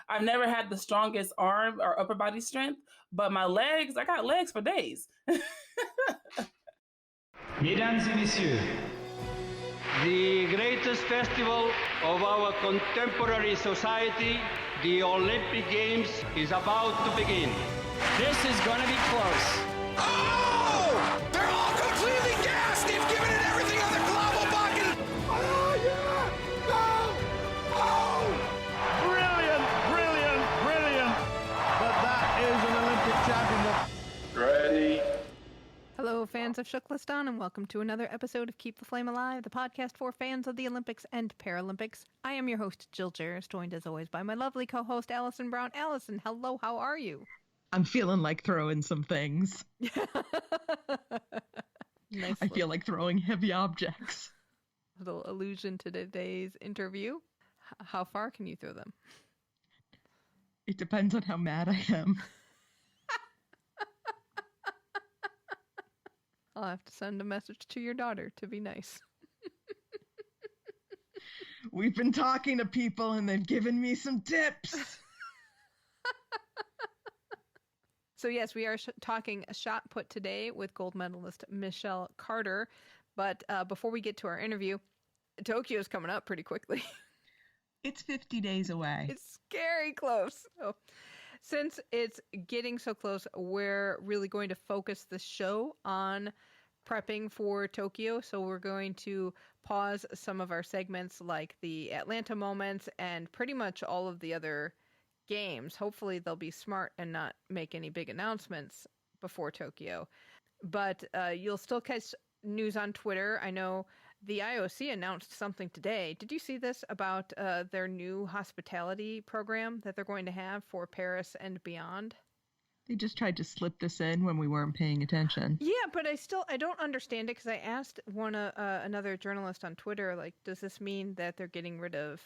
I've never had the strongest arm or upper body strength, but my legs, I got legs for days. Mesdames et messieurs, the greatest festival of our contemporary society, the Olympic Games, is about to begin. This is going to be close. Oh! They're all completely gassed! They've given it everything on the global bucket! Oh, yeah! Go! Oh! Brilliant, brilliant, brilliant! But that is an Olympic championship. Ready? Hello, fans of Shooklistan, and welcome to another episode of Keep the Flame Alive, the podcast for fans of the Olympics and Paralympics. I am your host, Jill Jarris, joined as always by my lovely co-host, Allison Brown. Allison, hello, how are you? I'm feeling like throwing some things. Nice. I feel like throwing heavy objects. Little allusion to today's interview. How far can you throw them? It depends on how mad I am. I'll have to send a message to your daughter to be nice. We've been talking to people and they've given me some tips. So yes, we are talking a shot put today with gold medalist Michelle Carter. But before we get to our interview, Tokyo is coming up pretty quickly. It's 50 days away. It's scary close. So, since it's getting so close, we're really going to focus the show on prepping for Tokyo. So we're going to pause some of our segments like the Atlanta moments and pretty much all of the other games. Hopefully they'll be smart and not make any big announcements before Tokyo. But you'll still catch news on Twitter. I know the IOC announced something today. Did you see this about their new hospitality program that they're going to have for Paris and beyond? They just tried to slip this in when we weren't paying attention. Yeah, but I don't understand it because I asked another journalist on Twitter, like, does this mean that they're getting rid of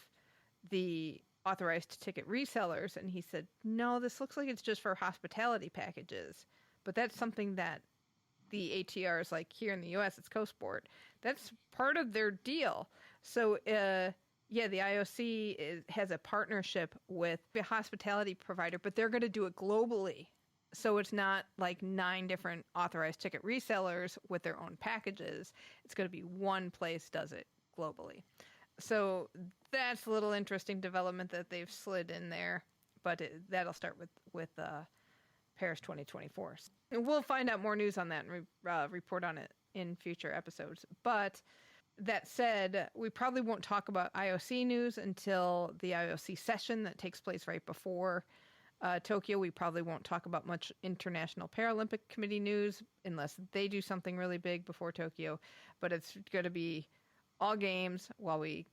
the authorized ticket resellers? And he said, no, this looks like it's just for hospitality packages. But that's something that the ATRs, like here in the U.S., it's CoSport. That's part of their deal. So, the IOC has a partnership with the hospitality provider, but they're going to do it globally. So it's not like 9 different authorized ticket resellers with their own packages. It's going to be one place does it globally. So that's a little interesting development that they've slid in there, but that'll start with Paris 2024. And we'll find out more news on that and report on it in future episodes. But that said, we probably won't talk about IOC news until the IOC session that takes place right before Tokyo. We probably won't talk about much International Paralympic Committee news unless they do something really big before Tokyo. But it's going to be all games while we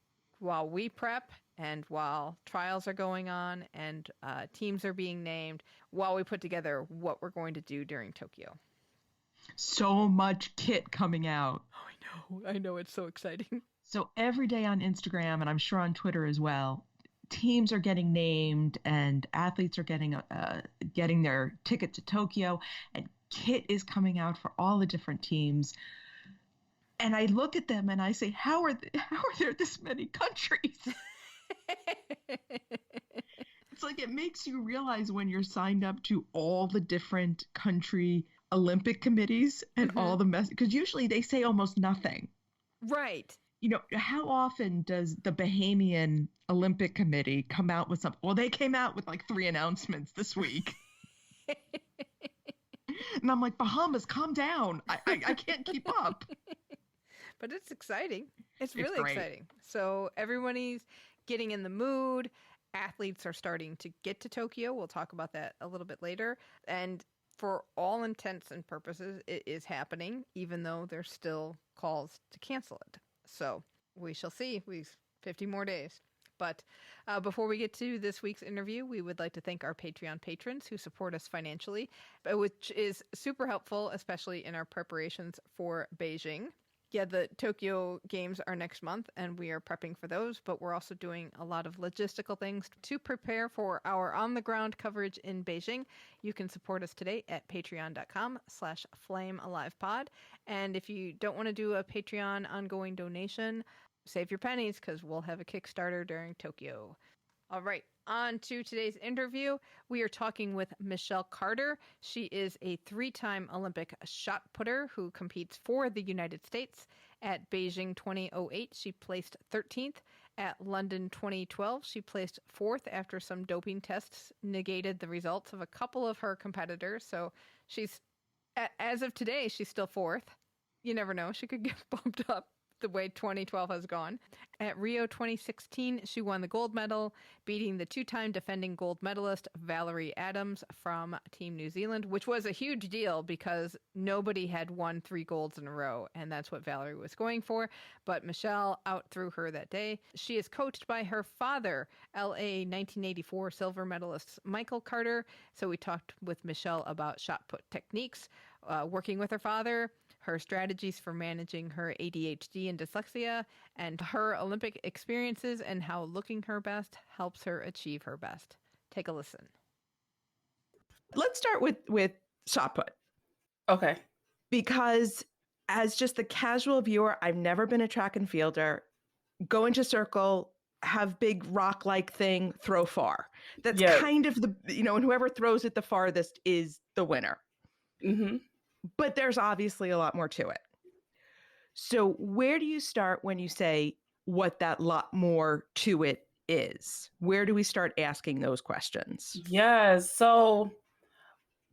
prep and while trials are going on and teams are being named, while we put together what we're going to do during Tokyo. So much kit coming out. Oh, I know. It's so exciting. So every day on Instagram, and I'm sure on Twitter as well, teams are getting named and athletes are getting their ticket to Tokyo, and kit is coming out for all the different teams. And I look at them and I say, how are there this many countries? It's like it makes you realize when you're signed up to all the different country Olympic committees and all the because usually they say almost nothing. Right. You know, how often does the Bahamian Olympic Committee come out with something? Well, they came out with like 3 announcements this week. And I'm like, Bahamas, calm down. I can't keep up. But it's exciting. It's really exciting. So everybody's getting in the mood. Athletes are starting to get to Tokyo. We'll talk about that a little bit later. And for all intents and purposes, it is happening, even though there's still calls to cancel it. So we shall see. We've 50 more days. But before we get to this week's interview, we would like to thank our Patreon patrons who support us financially, which is super helpful, especially in our preparations for Beijing. Yeah, the Tokyo Games are next month, and we are prepping for those, but we're also doing a lot of logistical things to prepare for our on-the-ground coverage in Beijing. You can support us today at patreon.com/flamealivepod. And if you don't want to do a Patreon ongoing donation, save your pennies because we'll have a Kickstarter during Tokyo. All right, on to today's interview. We are talking with Michelle Carter. She is a 3-time Olympic shot putter who competes for the United States. At Beijing 2008, she placed 13th. At London 2012, she placed 4th after some doping tests negated the results of a couple of her competitors. So she's, as of today, she's still 4th. You never know. She could get bumped up the way 2012 has gone. At Rio 2016, she won the gold medal, beating the 2-time defending gold medalist Valerie Adams from Team New Zealand, which was a huge deal because nobody had won 3 golds in a row, and that's what Valerie was going for. But Michelle outthrew her that day. She is coached by her father, LA 1984 silver medalist Michael Carter. So we talked with Michelle about shot put techniques, working with her father, her strategies for managing her ADHD and dyslexia, and her Olympic experiences and how looking her best helps her achieve her best. Take a listen. Let's start with shot put. Okay. Because as just the casual viewer, I've never been a track and fielder. Go into circle, have big rock-like thing, throw far. That's kind of the, and whoever throws it the farthest is the winner. Mm-hmm. But there's obviously a lot more to it. So where do you start when you say what that lot more to it is? Where do we start asking those questions? Yes. So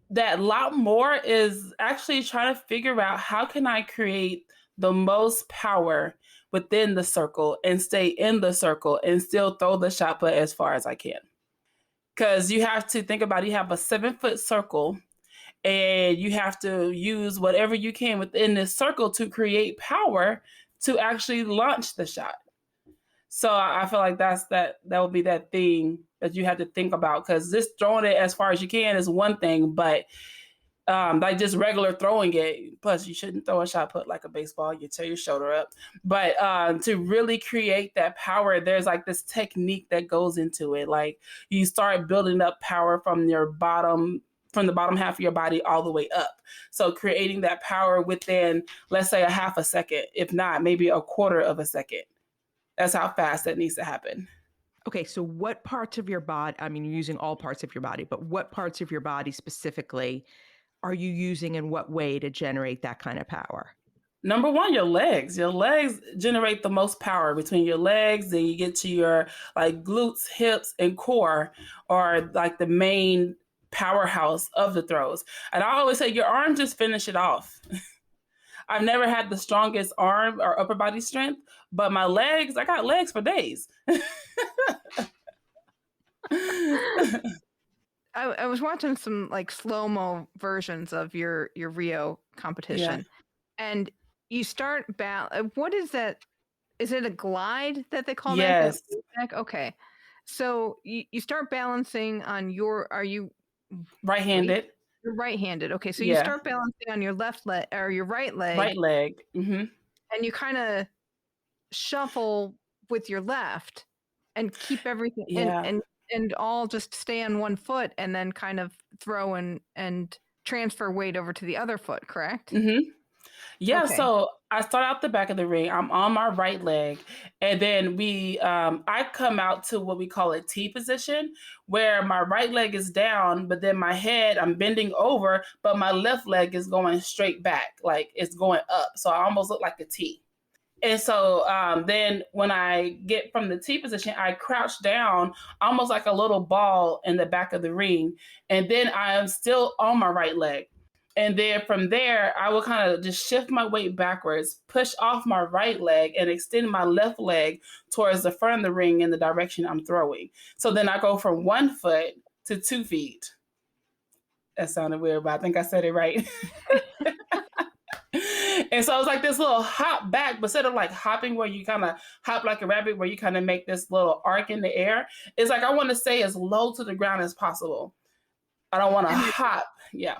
that lot more is actually trying to figure out how can I create the most power within the circle and stay in the circle and still throw the shot put as far as I can. Because you have to think about, you have a 7-foot circle and you have to use whatever you can within this circle to create power to actually launch the shot. So I feel like that would be that thing that you have to think about, because just throwing it as far as you can is one thing, but like just regular throwing it, plus you shouldn't throw a shot put like a baseball, you tear your shoulder up. But to really create that power, there's like this technique that goes into it. Like you start building up power from the bottom half of your body all the way up. So creating that power within, let's say, a half a second, if not maybe a quarter of a second. That's how fast that needs to happen. Okay, so what parts of your body, I mean, you're using all parts of your body, but what parts of your body specifically are you using in what way to generate that kind of power? Number one, your legs. Your legs generate the most power. Between your legs, then you get to your like glutes, hips, and core are like the main powerhouse of the throws. And I always say your arm just finish it off. I've never had the strongest arm or upper body strength, but my legs, I got legs for days. I was watching some like slow-mo versions of your Rio competition, and you start what is that? Is it a glide that they call that? Yes. Okay. So you start balancing on are you right-handed? You're right-handed. Okay. So you start balancing on your left leg or your right leg. Right leg. Mm-hmm. And you kind of shuffle with your left and keep everything and all just stay on one foot and then kind of throw and transfer weight over to the other foot, correct? Mm-hmm. Yeah, Okay. so I start out the back of the ring. I'm on my right leg, and then I come out to what we call a T position, where my right leg is down, but then my head, I'm bending over, but my left leg is going straight back, like it's going up. So I almost look like a T. And so then when I get from the T position, I crouch down almost like a little ball in the back of the ring. And then I am still on my right leg. And then from there, I will kind of just shift my weight backwards, push off my right leg and extend my left leg towards the front of the ring in the direction I'm throwing. So then I go from 1 foot to 2 feet. That sounded weird, but I think I said it right. And so it's like this little hop back, but instead of like hopping where you kind of hop like a rabbit, where you kind of make this little arc in the air, it's like I want to stay as low to the ground as possible. I don't want to hop. Yeah.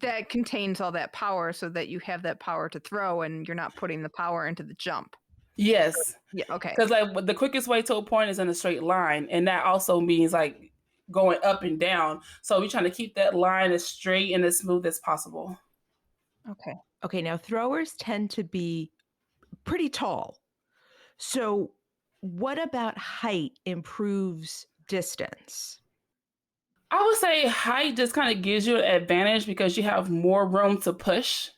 That contains all that power so that you have that power to throw and you're not putting the power into the jump. Yes. Yeah. Okay. Because like the quickest way to a point is in a straight line. And that also means like going up and down. So we're trying to keep that line as straight and as smooth as possible. Okay. Okay, now throwers tend to be pretty tall. So what about height improves distance? I would say height just kind of gives you an advantage because you have more room to push.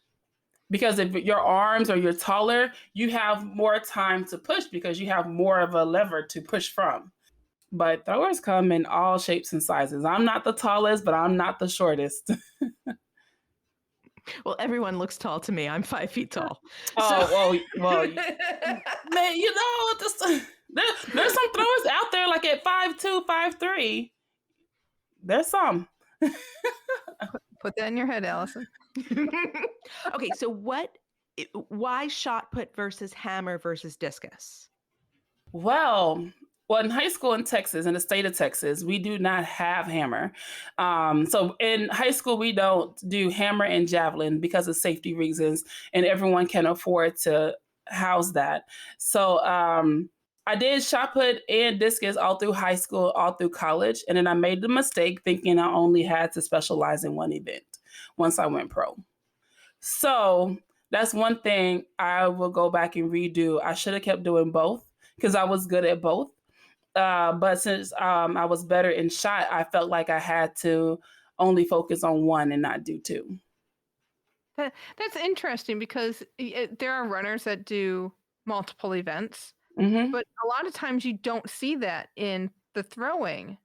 Because if your arms or you're taller, you have more time to push because you have more of a lever to push from. But throwers come in all shapes and sizes. I'm not the tallest, but I'm not the shortest. Well, everyone looks tall to me. I'm 5 feet tall. Well, man, there's some throwers out there like at 5'2", 5'3". There's some. Put that in your head, Allison. Okay, so why shot put versus hammer versus discus? Well, in high school in Texas, in the state of Texas, we do not have hammer. So in high school, we don't do hammer and javelin because of safety reasons, and everyone can afford to house that. So I did shot put and discus all through high school, all through college, and then I made the mistake thinking I only had to specialize in one event once I went pro. So that's one thing I will go back and redo. I should have kept doing both because I was good at both. But since I was better in shot, I felt like I had to only focus on one and not do two. That's interesting because there are runners that do multiple events, Mm-hmm. but a lot of times you don't see that in the throwing.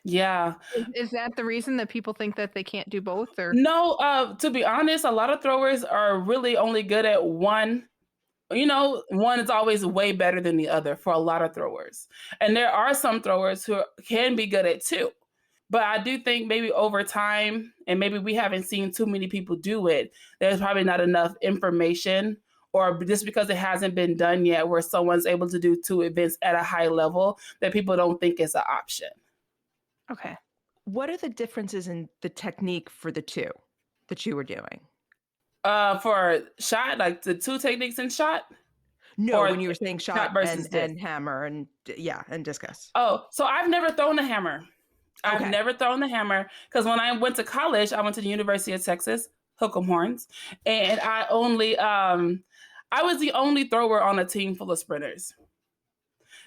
Yeah. Is that the reason that people think that they can't do both? Or No, to be honest, a lot of throwers are really only good at one. One is always way better than the other for a lot of throwers. And there are some throwers who can be good at two. But I do think maybe over time, and maybe we haven't seen too many people do it, there's probably not enough information, or just because it hasn't been done yet where someone's able to do two events at a high level that people don't think is an option. okay. What are the differences in the technique for the two that you were doing? For shot, like the two techniques in shot? No, Or when you were saying shot versus and hammer and discus. Oh, so I've never thrown a hammer. I've Okay. never thrown the hammer because when I went to college, I went to the University of Texas, Hook 'em Horns, and I was the only thrower on a team full of sprinters.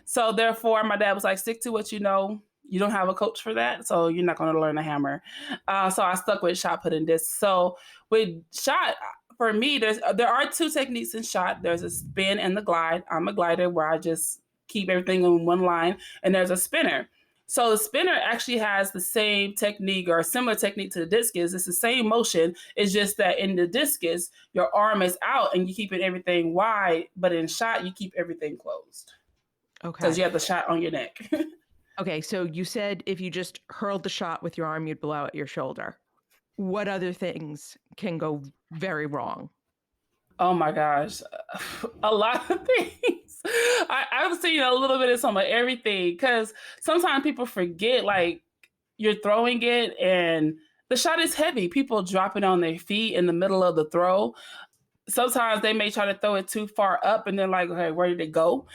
So therefore, my dad was like, stick to what you know. You don't have a coach for that, so you're not going to learn a hammer. So I stuck with shot put and disc. So with shot, for me, there are two techniques in shot. There's a spin and the glide. I'm a glider where I just keep everything in one line, and there's a spinner. So the spinner actually has the same technique or a similar technique to the discus. It's the same motion. It's just that in the discus, your arm is out and you keeping everything wide, but in shot, you keep everything closed. Okay. Because you have the shot on your neck. Okay, so you said if you just hurled the shot with your arm, you'd blow out your shoulder. What other things can go very wrong? Oh my gosh. A lot of things. I've seen a little bit of some of everything because sometimes people forget, like, you're throwing it and the shot is heavy. People drop it on their feet in the middle of the throw. Sometimes they may try to throw it too far up and then like, okay, where did it go?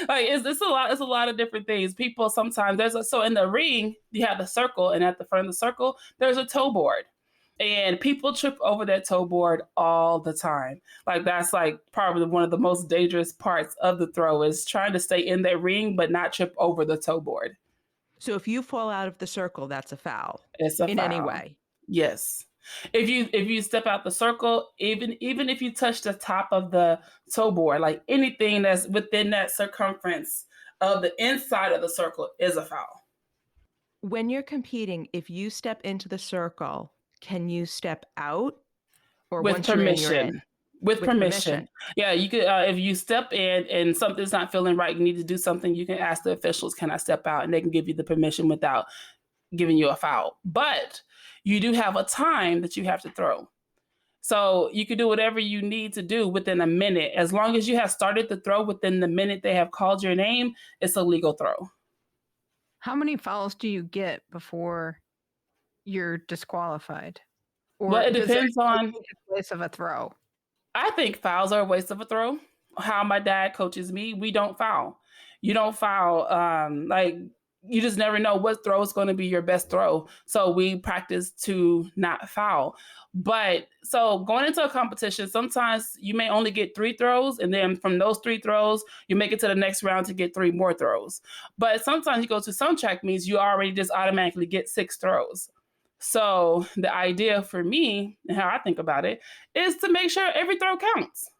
Like it's a lot of different things. People sometimes so in the ring, you have the circle, and at the front of the circle, there's a toe board. And people trip over that toe board all the time. Like that's like probably one of the most dangerous parts of the throw is trying to stay in that ring but not trip over the toe board. So if you fall out of the circle, that's a foul. It's a in foul. any way. Yes. If you step out the circle, even if you touch the top of the toe board, like anything that's within that circumference of the inside of the circle is a foul. When you're competing, if you step into the circle, can you step out? Or With once permission. You're in? With permission. Yeah, you could. If you step in and something's not feeling right, you need to do something. You can ask the officials, "Can I step out?" And they can give you the permission without giving you a foul. But you do have a time that you have to throw. So you can do whatever you need to do within a minute. As long as you have started the throw within the minute they have called your name, it's a legal throw. How many fouls do you get before you're disqualified? Or Well, it does depends that on. take place of a throw? I think fouls are a waste of a throw. How my dad coaches me, we don't foul. You don't foul. Like you just never know what throw is going to be your best throw. So we practice to not foul. But so going into a competition, sometimes you may only get 3 throws. And then from those 3 throws, you make it to the next round to get 3 more throws. But sometimes you go to some track meets, you already just automatically get 6 throws. So the idea for me and how I think about it is to make sure every throw counts.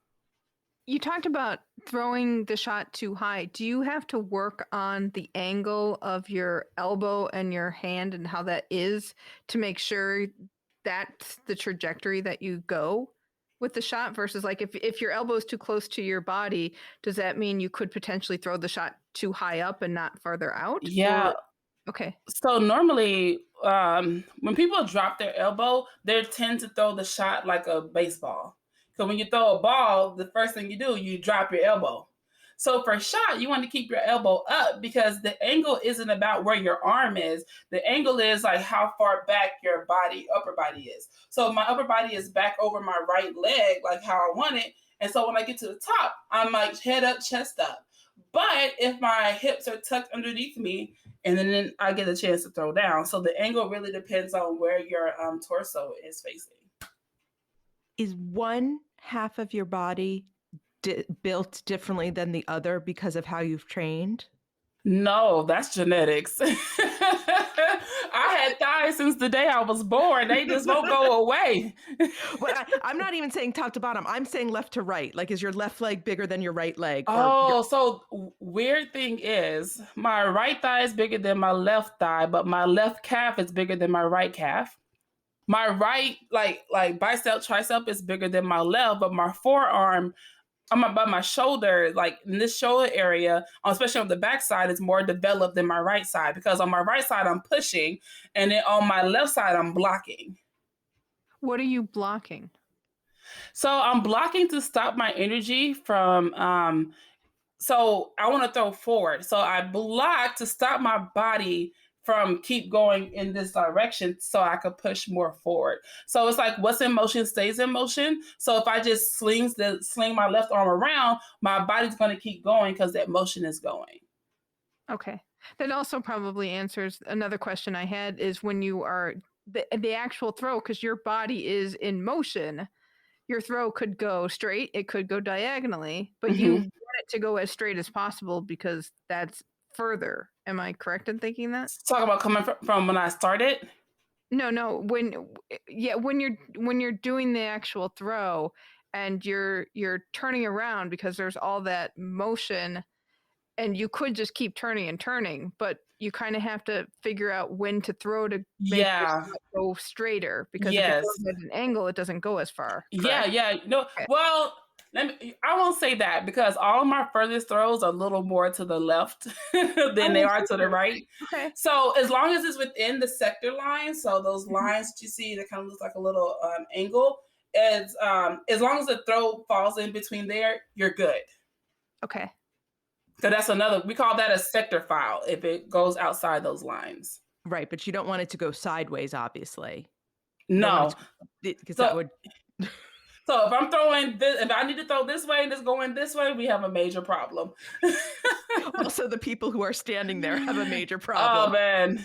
You talked about throwing the shot too high. Do you have to work on the angle of your elbow and your hand and how that is to make sure that's the trajectory that you go with the shot versus like if your elbow is too close to your body, does that mean you could potentially throw the shot too high up and not farther out? Yeah. Okay. So normally when people drop their elbow, they tend to throw the shot like a baseball. So when you throw a ball, the first thing you do, you drop your elbow. So for shot, you want to keep your elbow up because the angle isn't about where your arm is. The angle is like how far back your upper body is. So my upper body is back over my right leg, like how I want it. And so when I get to the top, I'm like head up, chest up. But if my hips are tucked underneath me, and then I get a chance to throw down. So the angle really depends on where your torso is facing. Is one half of your body built differently than the other because of how you've trained? No, that's genetics. I had thighs since the day I was born. They just won't go away. Well, I'm not even saying top to bottom. I'm saying left to right. Like, is your left leg bigger than your right leg? So weird thing is my right thigh is bigger than my left thigh, but my left calf is bigger than my right calf. My right, like bicep, tricep is bigger than my left, but my forearm, by my shoulder, like in this shoulder area, especially on the back side, is more developed than my right side because on my right side, I'm pushing, and then on my left side, I'm blocking. What are you blocking? So I'm blocking to stop my energy from, so I want to throw forward. So I block to stop my body from keep going in this direction so I could push more forward. So it's like what's in motion stays in motion. So if I just sling my left arm around, my body's going to keep going because that motion is going. Okay. That also probably answers another question I had is when you are the actual throw, because your body is in motion, your throw could go straight, it could go diagonally, but you want it to go as straight as possible because that's further. Am I correct in thinking that? Talk about coming from when I started? No. When you're doing the actual throw and you're turning around because there's all that motion, and you could just keep turning and turning, but you kind of have to figure out when to throw to make it go straighter because if it goes at an angle, it doesn't go as far. Correct? Yeah. No, okay. Well, I won't say that because all of my furthest throws are a little more to the left than they are to the right. Okay. So as long as it's within the sector line, so those lines that you see that kind of looks like a little angle, as long as the throw falls in between there, you're good. Okay. So that's another, we call that a sector foul if it goes outside those lines. Right, but you don't want it to go sideways, obviously. No. Because that would... So if I'm throwing this, if I need to throw this way and it's going this way, we have a major problem. Also, the people who are standing there have a major problem. Oh, man.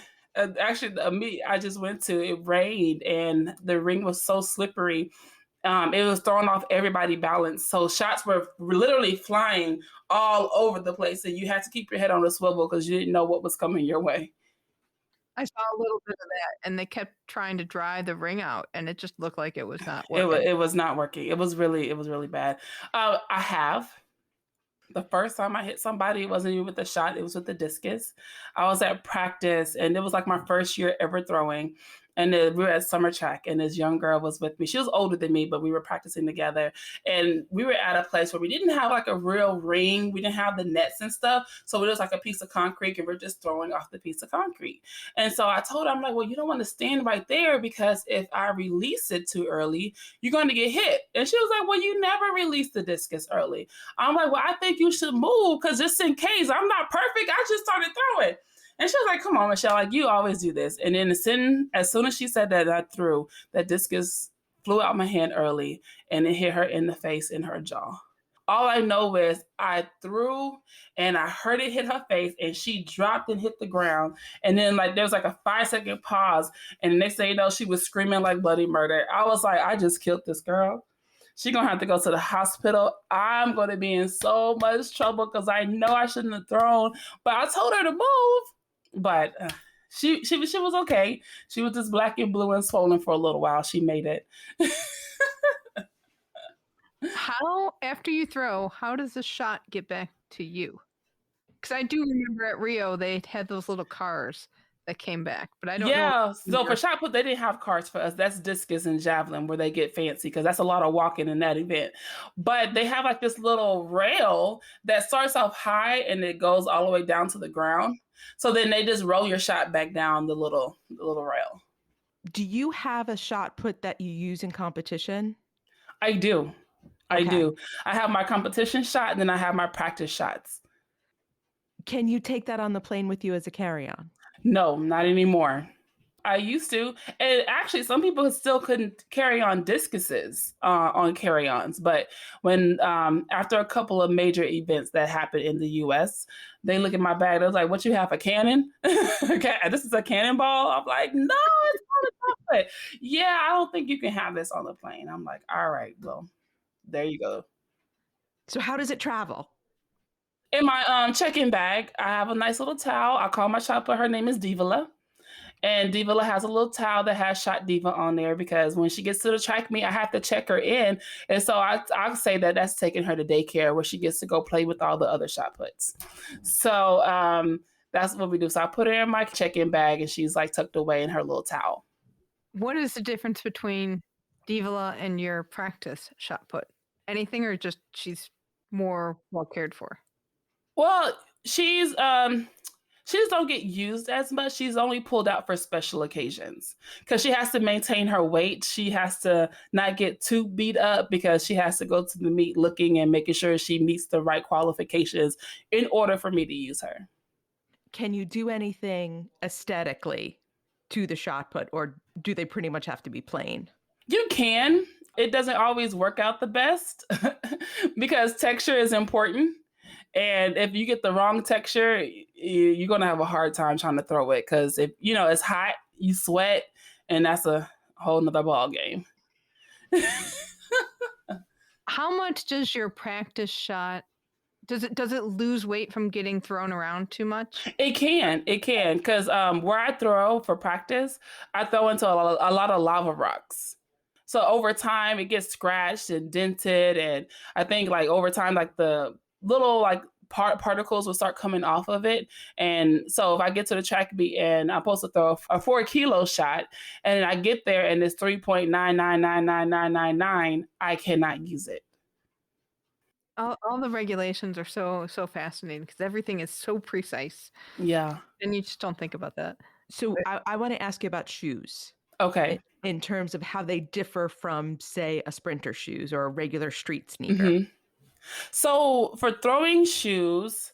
Actually, the meet I just went to, it rained and the ring was so slippery. It was throwing off everybody's balance. So shots were literally flying all over the place. And you had to keep your head on a swivel because you didn't know what was coming your way. I saw a little bit of that, and they kept trying to dry the ring out, and it just looked like it was not working. It was not working. It was really bad. The first time I hit somebody, it wasn't even with the shot. It was with the discus. I was at practice, and it was like my first year ever throwing. And we were at summer track, and this young girl was with me. She was older than me, but we were practicing together. And we were at a place where we didn't have like a real ring. We didn't have the nets and stuff. So it was like a piece of concrete, and we're just throwing off the piece of concrete. And so I told her, I'm like, well, you don't want to stand right there because if I release it too early, you're going to get hit. And she was like, well, you never release the discus early. I'm like, well, I think you should move because just in case, I'm not perfect. I just started throwing. And she was like, come on, Michelle, like you always do this. And then as soon as she said that, I threw, that discus flew out my hand early and it hit her in the face, in her jaw. All I know is I threw and I heard it hit her face and she dropped and hit the ground. And then like there was like a 5-second pause. And the next thing you know, she was screaming like bloody murder. I was like, I just killed this girl. She's gonna have to go to the hospital. I'm gonna be in so much trouble because I know I shouldn't have thrown, but I told her to move. But she was okay. She was just black and blue and swollen for a little while. She made it. How, after you throw, how does the shot get back to you? Because I do remember at Rio they had those little cars that came back, but I don't know. Yeah, so for shot put, they didn't have cars for us. That's discus and javelin where they get fancy because that's a lot of walking in that event. But they have like this little rail that starts off high and it goes all the way down to the ground. So then they just roll your shot back down the little rail. Do you have a shot put that you use in competition? I do. I Okay. do. I have my competition shot and then I have my practice shots. Can you take that on the plane with you as a carry-on? No, not anymore. I used to, and actually some people still couldn't carry on discuses on carry-ons, but when after a couple of major events that happened in the US, they look at my bag, they was like, what you have, a cannon? Okay, this is a cannonball? I'm like, no, it's not a chocolate. Yeah, I don't think you can have this on the plane. I'm like, all right, well, there you go. So how does it travel? In my check-in bag, I have a nice little towel. I call my shot put, her name is Divala. And Divala has a little towel that has Shot Diva on there because when she gets to the track meet, I have to check her in. And so I'll say that that's taking her to daycare where she gets to go play with all the other shot puts. So that's what we do. So I put her in my check-in bag and she's like tucked away in her little towel. What is the difference between Divala and your practice shot put? Anything, or just she's more well cared for? Well, she just don't get used as much. She's only pulled out for special occasions because she has to maintain her weight. She has to not get too beat up because she has to go to the meet looking and making sure she meets the right qualifications in order for me to use her. Can you do anything aesthetically to the shot put, or do they pretty much have to be plain? You can. It doesn't always work out the best because texture is important. And if you get the wrong texture, you're going to have a hard time trying to throw it because if, it's hot, you sweat, and that's a whole nother ball game. How much does your practice shot, does it lose weight from getting thrown around too much? It can because where I throw for practice, I throw into a lot of lava rocks. So over time, it gets scratched and dented, and I think like over time, like the little like particles will start coming off of it. And so if I get to the track meet and I'm supposed to throw a 4-kilo shot and I get there and it's 3.9999999, I cannot use it. All the regulations are so fascinating because everything is so precise. Yeah. And you just don't think about that. So I want to ask you about shoes. Okay. In terms of how they differ from, say, a sprinter shoes or a regular street sneaker. Mm-hmm. So for throwing shoes,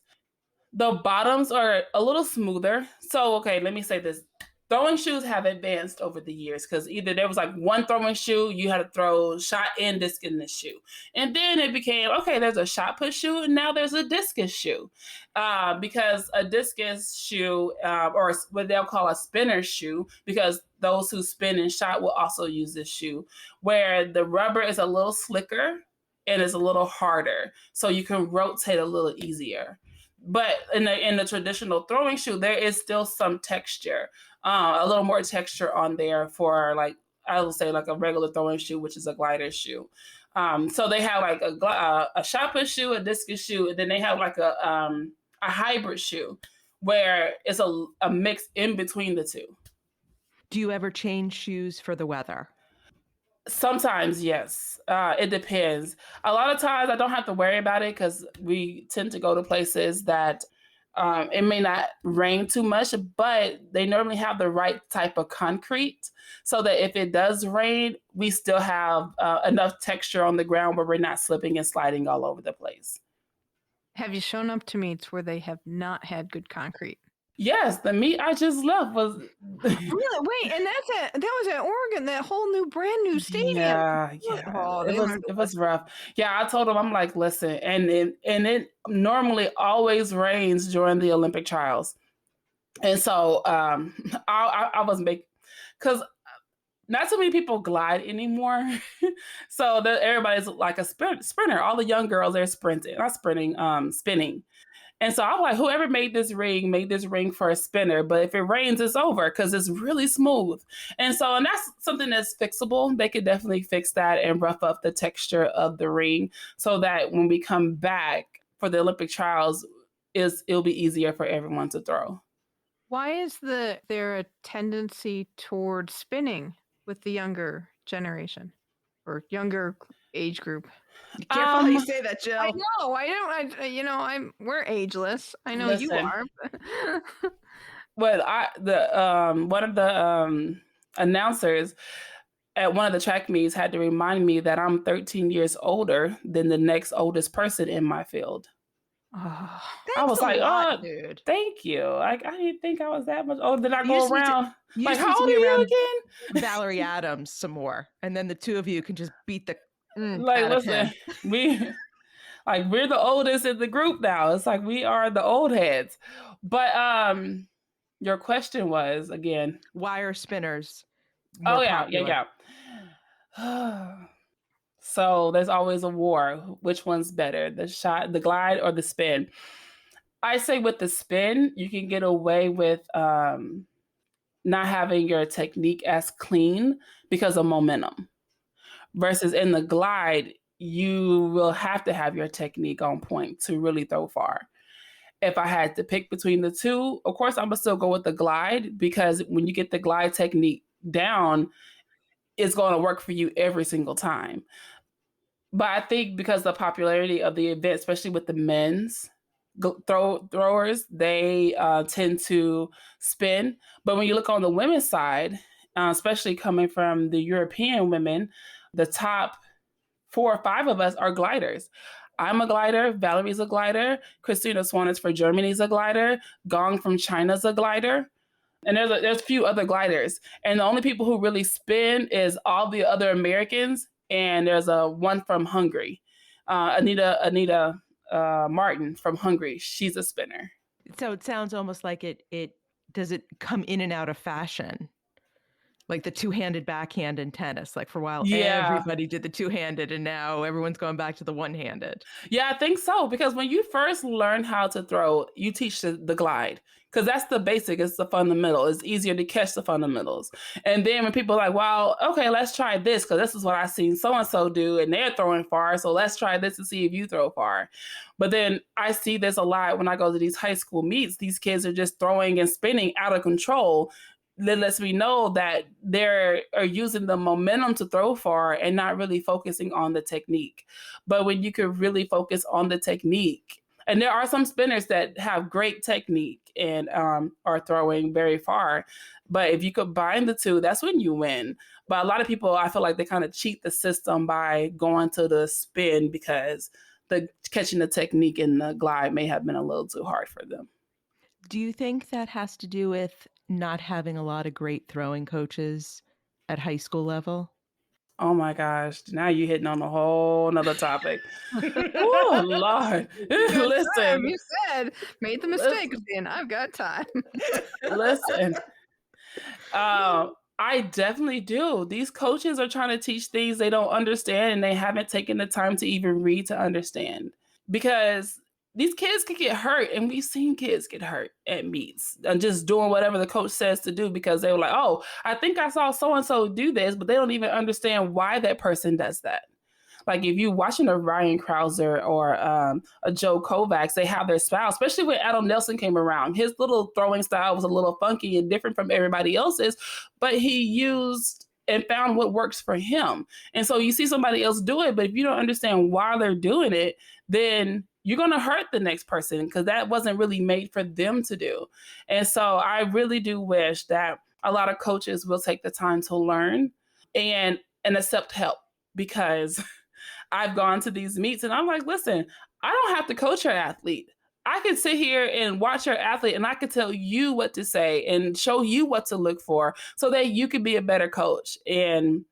the bottoms are a little smoother. So, okay, let me say this. Throwing shoes have advanced over the years because either there was like one throwing shoe, you had to throw shot and disc in the shoe. And then it became, okay, there's a shot put shoe and now there's a discus shoe. Because a discus shoe, or what they'll call a spinner shoe, because those who spin and shot will also use this shoe, where the rubber is a little slicker and is a little harder. So you can rotate a little easier. But in the traditional throwing shoe, there is still some texture, a little more texture on there for like, I would say like a regular throwing shoe, which is a glider shoe. So they have like a shot put shoe, a discus shoe, and then they have like a hybrid shoe where it's a mix in between the two. Do you ever change shoes for the weather? Sometimes, yes. It depends. A lot of times I don't have to worry about it because we tend to go to places that it may not rain too much, but they normally have the right type of concrete so that if it does rain, we still have enough texture on the ground where we're not slipping and sliding all over the place. Have you shown up to meets where they have not had good concrete? Yes, the meet I just left was Really? Wait, and that was at Oregon, that whole new, brand new stadium. yeah. Oh, It was rough. Yeah, I told him, I'm like, listen, and it normally always rains during the Olympic trials. And so I was making, because not so many people glide anymore. So everybody's like a sprinter. All the young girls, they're sprinting, not sprinting, spinning. And so I'm like, whoever made this ring for a spinner. But if it rains, it's over because it's really smooth. And that's something that's fixable. They could definitely fix that and rough up the texture of the ring so that when we come back for the Olympic trials, it'll be easier for everyone to throw. Why is there a tendency towards spinning with the younger generation or younger age group? Careful how you say that, Jill. I know. I don't. We're ageless. I know you are. But one of the announcers at one of the track meets had to remind me that I'm 13 years older than the next oldest person in my field. Oh, I was like, dude. Thank you. I didn't think I was that much older. Did I go around? Like, how old are you again? Valerie Adams some more, and then the two of you can just beat the like. Listen, we're the oldest in the group now. It's like we are the old heads. But your question was again, why are spinners? Yeah. So there's always a war. Which one's better, the shot, the glide, or the spin? I say with the spin, you can get away with not having your technique as clean because of momentum. Versus in the glide, you will have to have your technique on point to really throw far. If I had to pick between the two, of course, I'm going to still go with the glide because when you get the glide technique down, it's going to work for you every single time. But I think because of the popularity of the event, especially with the men's throwers, they tend to spin. But when you look on the women's side, especially coming from the European women, the top 4 or 5 of us are gliders. I'm a glider. Valerie's a glider. Christina Swanitz for Germany's a glider. Gong from China's a glider. And there's a few other gliders. And the only people who really spin is all the other Americans. And there's one from Hungary. Anita Martin from Hungary. She's a spinner. So it sounds almost like it does it come in and out of fashion? Like the two-handed backhand in tennis. Like for a while, everybody did the two-handed, and now everyone's going back to the one-handed. Yeah, I think so. Because when you first learn how to throw, you teach the glide. Because that's the basic. It's the fundamental. It's easier to catch the fundamentals. And then when people are like, well, okay, let's try this because this is what I've seen so-and-so do and they're throwing far. So let's try this to see if you throw far. But then I see this a lot when I go to these high school meets. These kids are just throwing and spinning out of control. That lets me know that they are using the momentum to throw far and not really focusing on the technique. But when you could really focus on the technique, and there are some spinners that have great technique and are throwing very far. But if you combine the two, that's when you win. But a lot of people, I feel like they kind of cheat the system by going to the spin because catching the technique in the glide may have been a little too hard for them. Do you think that has to do with not having a lot of great throwing coaches at high school level? Oh my gosh, now you're hitting on a whole nother topic. Oh, Lord. Listen. You said, made the mistake of saying, I've got time. Listen. I definitely do. These coaches are trying to teach things they don't understand and they haven't taken the time to even read to understand. Because these kids could get hurt, and we've seen kids get hurt at meets and just doing whatever the coach says to do because they were like, oh, I think I saw so-and-so do this, but they don't even understand why that person does that. Like if you're watching a Ryan Krauser or a Joe Kovacs, they have their style, especially when Adam Nelson came around. His little throwing style was a little funky and different from everybody else's, but he used and found what works for him. And so you see somebody else do it, but if you don't understand why they're doing it, then you're going to hurt the next person because that wasn't really made for them to do. And so I really do wish that a lot of coaches will take the time to learn and accept help, because I've gone to these meets and I'm like, listen, I don't have to coach your athlete. I can sit here and watch your athlete and I can tell you what to say and show you what to look for so that you can be a better coach. And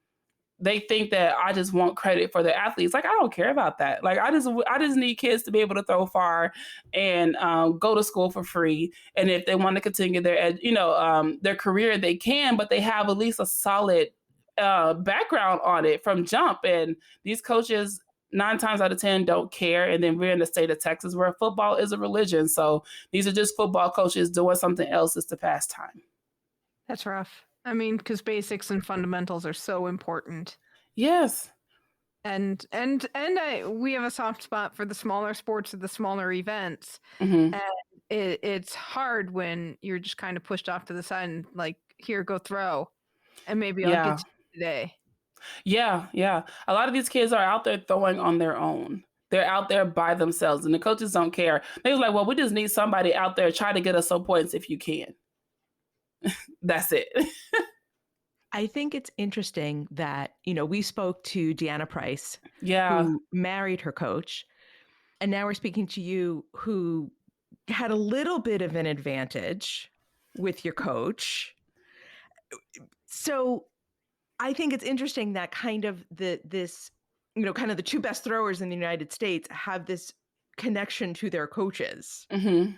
they think that I just want credit for their athletes. Like, I don't care about that. Like, I just need kids to be able to throw far and go to school for free. And if they want to continue their career, they can, but they have at least a solid background on it from jump. And these coaches 9 times out of 10 don't care. And then we're in the state of Texas where football is a religion. So these are just football coaches doing something else just to pass time. That's rough. I mean, because basics and fundamentals are so important. Yes. And we have a soft spot for the smaller sports or the smaller events. Mm-hmm. And it's hard when you're just kind of pushed off to the side and like, here, go throw. And maybe I'll get to you today. Yeah. A lot of these kids are out there throwing on their own. They're out there by themselves and the coaches don't care. They was like, well, we just need somebody out there trying to get us some points if you can. That's it. I think it's interesting that, we spoke to Deanna Price, Yeah. who married her coach. And now we're speaking to you, who had a little bit of an advantage with your coach. So I think it's interesting that kind of the two best throwers in the United States have this connection to their coaches. Mm-hmm.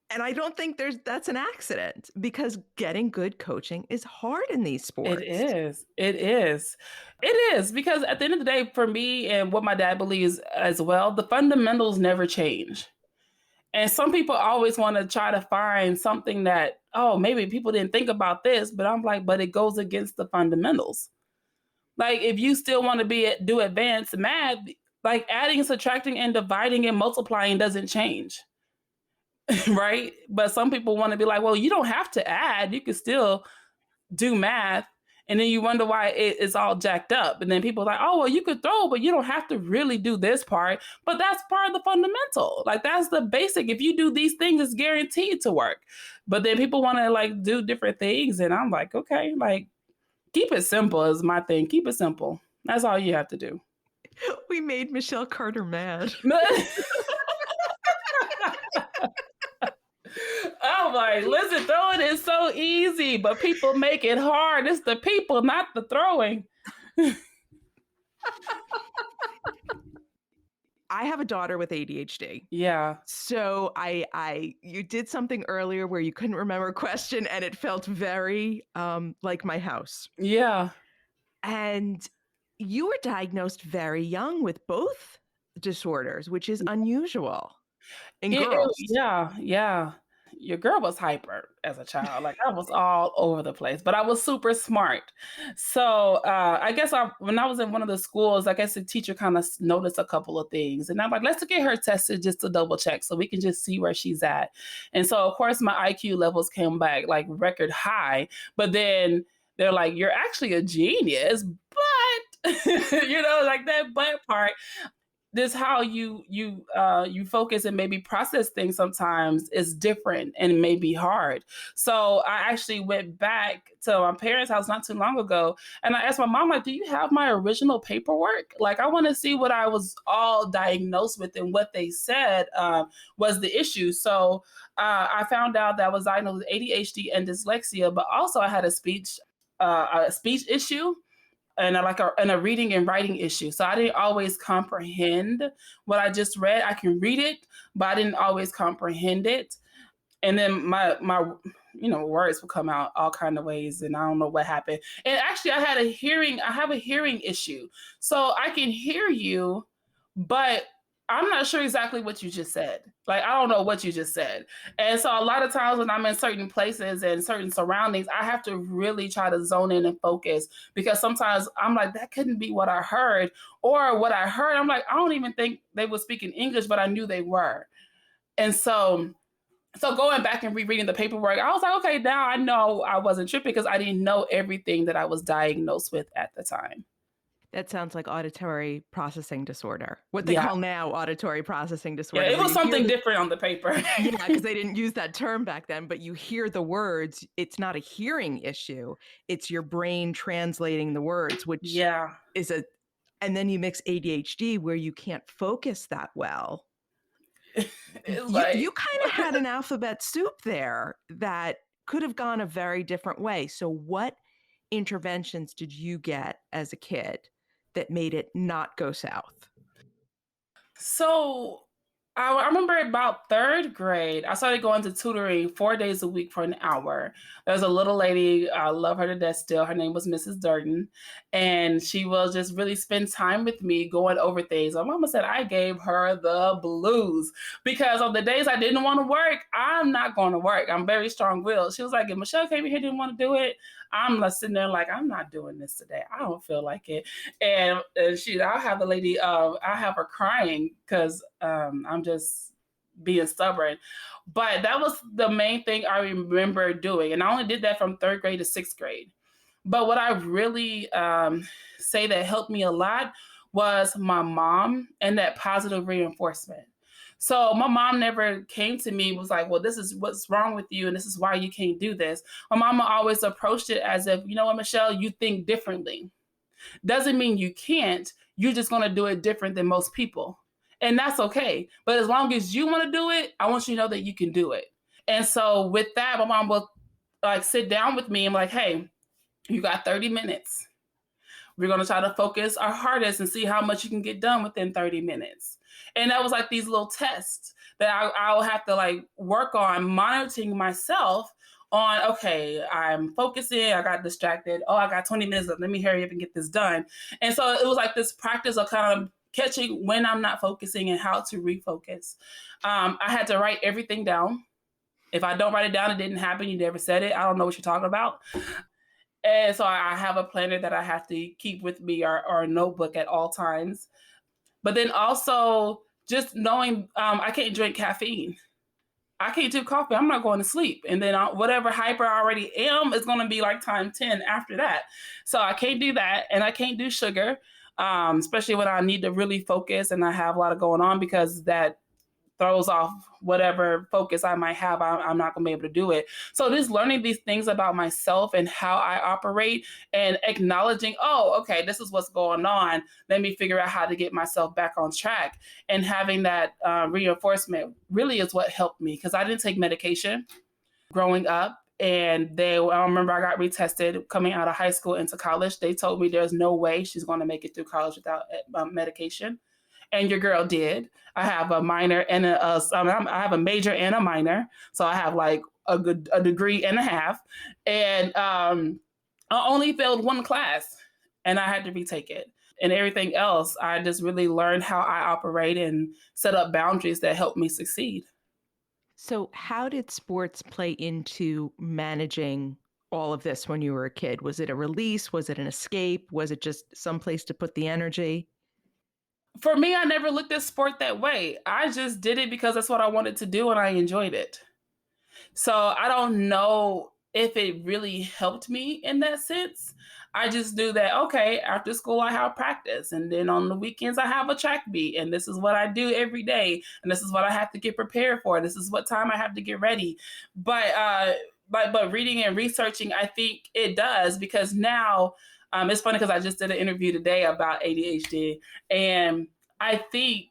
And I don't think that's an accident, because getting good coaching is hard in these sports. It is because at the end of the day, for me and what my dad believes as well, the fundamentals never change. And some people always want to try to find something that, oh, maybe people didn't think about this, but I'm like, but it goes against the fundamentals. Like, if you still want to do advanced math, like adding, subtracting, and dividing and multiplying doesn't change. Right? But some people want to be like, well, you don't have to add, you can still do math. And then you wonder why it's all jacked up. And then people are like, oh, well, you could throw, but you don't have to really do this part. But that's part of the fundamental. Like, that's the basic. If you do these things, it's guaranteed to work. But then people want to like do different things. And I'm like, okay, like, keep it simple is my thing. Keep it simple. That's all you have to do. We made Michelle Carter mad. I'm like, listen, throwing is so easy, but people make it hard. It's the people, not the throwing. I have a daughter with ADHD. Yeah. So you did something earlier where you couldn't remember a question and it felt very like my house. Yeah. And you were diagnosed very young with both disorders, which is unusual in girls. Yeah. Your girl was hyper as a child. Like, I was all over the place, but I was super smart. So I guess when I was in one of the schools, I guess the teacher kind of noticed a couple of things. And I'm like, let's get her tested just to double check so we can just see where she's at. And so, of course, my IQ levels came back like record high. But then they're like, you're actually a genius. But, like that but part. This how you focus and maybe process things sometimes is different and may be hard. So I actually went back to my parents' house not too long ago, and I asked my mom, like, do you have my original paperwork? Like, I want to see what I was all diagnosed with and what they said was the issue. So I found out that I was diagnosed with ADHD and dyslexia, but also I had a speech issue. And a reading and writing issue. So I didn't always comprehend what I just read. I can read it, but I didn't always comprehend it. And then my words would come out all kind of ways, and I don't know what happened. And actually, I have a hearing issue. So I can hear you, but I'm not sure exactly what you just said. Like, I don't know what you just said. And so a lot of times when I'm in certain places and certain surroundings, I have to really try to zone in and focus, because sometimes I'm like, that couldn't be what I heard. Or what I heard, I'm like, I don't even think they were speaking English, but I knew they were. And so going back and rereading the paperwork, I was like, okay, now I know I wasn't tripping because I didn't know everything that I was diagnosed with at the time. That sounds like auditory processing disorder. What they call now auditory processing disorder. Yeah, it was something different on the paper. Yeah, because they didn't use that term back then, but you hear the words. It's not a hearing issue. It's your brain translating the words, which is and then you mix ADHD where you can't focus that well. It's You kind of had an alphabet soup there that could have gone a very different way. So what interventions did you get as a kid that made it not go south? So I remember about third grade, I started going to tutoring 4 days a week for an hour. There's a little lady, I love her to death still. Her name was Mrs. Dutton. And she will just really spend time with me going over things. My mama said I gave her the blues because on the days I didn't want to work, I'm not going to work. I'm very strong-willed. She was like, if Michelle came here didn't want to do it, I'm like sitting there like, I'm not doing this today. I don't feel like it. And I'll have the lady, I'll have her crying because I'm just being stubborn. But that was the main thing I remember doing. And I only did that from third grade to sixth grade. But what I really say that helped me a lot was my mom and that positive reinforcement. So my mom never came to me, was like, well, this is what's wrong with you and this is why you can't do this. My mama always approached it as if, you know what, Michelle, you think differently. Doesn't mean you can't. You're just going to do it different than most people. And that's okay. But as long as you want to do it, I want you to know that you can do it. And so with that, my mom will like sit down with me and be like, hey, you got 30 minutes. We're going to try to focus our hardest and see how much you can get done within 30 minutes. And that was like these little tests that I'll have to like work on monitoring myself on, okay, I'm focusing, I got distracted. Oh, I got 20 minutes left. Let me hurry up and get this done. And so it was like this practice of kind of catching when I'm not focusing and how to refocus. I had to write everything down. If I don't write it down, it didn't happen. You never said it. I don't know what you're talking about. And so I have a planner that I have to keep with me or a notebook at all times. But then also just knowing I can't drink caffeine. I can't do coffee. I'm not going to sleep. And then whatever hyper I already am is going to be like time 10 after that. So I can't do that. And I can't do sugar, especially when I need to really focus and I have a lot of going on, because that throws off whatever focus I might have. I'm not going to be able to do it. So just learning these things about myself and how I operate and acknowledging, oh, okay, this is what's going on. Let me figure out how to get myself back on track. And having that reinforcement really is what helped me, because I didn't take medication growing up. And I remember I got retested coming out of high school into college. They told me there's no way she's going to make it through college without medication. And your girl did. I have a minor and I have a major and a minor. So I have like a degree and a half. And I only failed one class and I had to retake it. And everything else, I just really learned how I operate and set up boundaries that help me succeed. So how did sports play into managing all of this when you were a kid? Was it a release? Was it an escape? Was it just someplace to put the energy? For me, I never looked at sport that way. I just did it because that's what I wanted to do and I enjoyed it. So I don't know if it really helped me in that sense. I just knew that, okay, after school I have practice, and then on the weekends I have a track meet, and this is what I do every day, and this is what I have to get prepared for. This is what time I have to get ready. But reading and researching, I think it does, because now it's funny because I just did an interview today about ADHD, and I think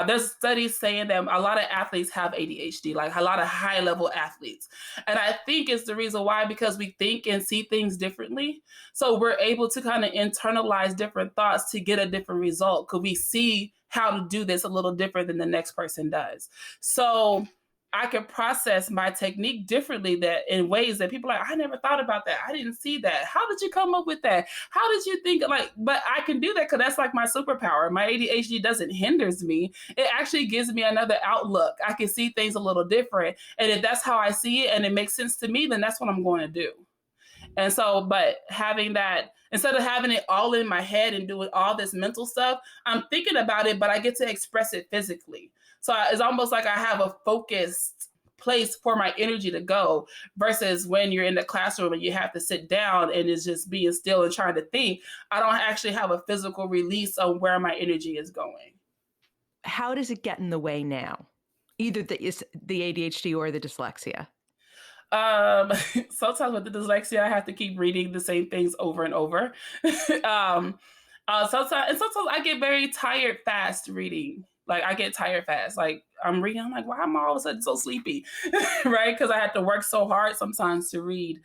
there's studies saying that a lot of athletes have ADHD, like a lot of high-level athletes. And I think it's the reason why, because we think and see things differently. So we're able to kind of internalize different thoughts to get a different result, because we see how to do this a little different than the next person does. So I can process my technique differently, that in ways that people are like, I never thought about that. I didn't see that. How did you come up with that? How did you think but I can do that because that's like my superpower. My ADHD doesn't hinders me. It actually gives me another outlook. I can see things a little different. And if that's how I see it and it makes sense to me, then that's what I'm going to do. And so, but having that, instead of having it all in my head and doing all this mental stuff, I'm thinking about it, but I get to express it physically. So it's almost like I have a focused place for my energy to go, versus when you're in the classroom and you have to sit down and it's just being still and trying to think. I don't actually have a physical release on where my energy is going. How does it get in the way now? Either the ADHD or the dyslexia? Sometimes with the dyslexia, I have to keep reading the same things over and over. Sometimes I get very tired fast reading. Like I get tired fast. Like I'm reading, I'm like, why am I all of a sudden so sleepy? Right? Because I had to work so hard sometimes to read.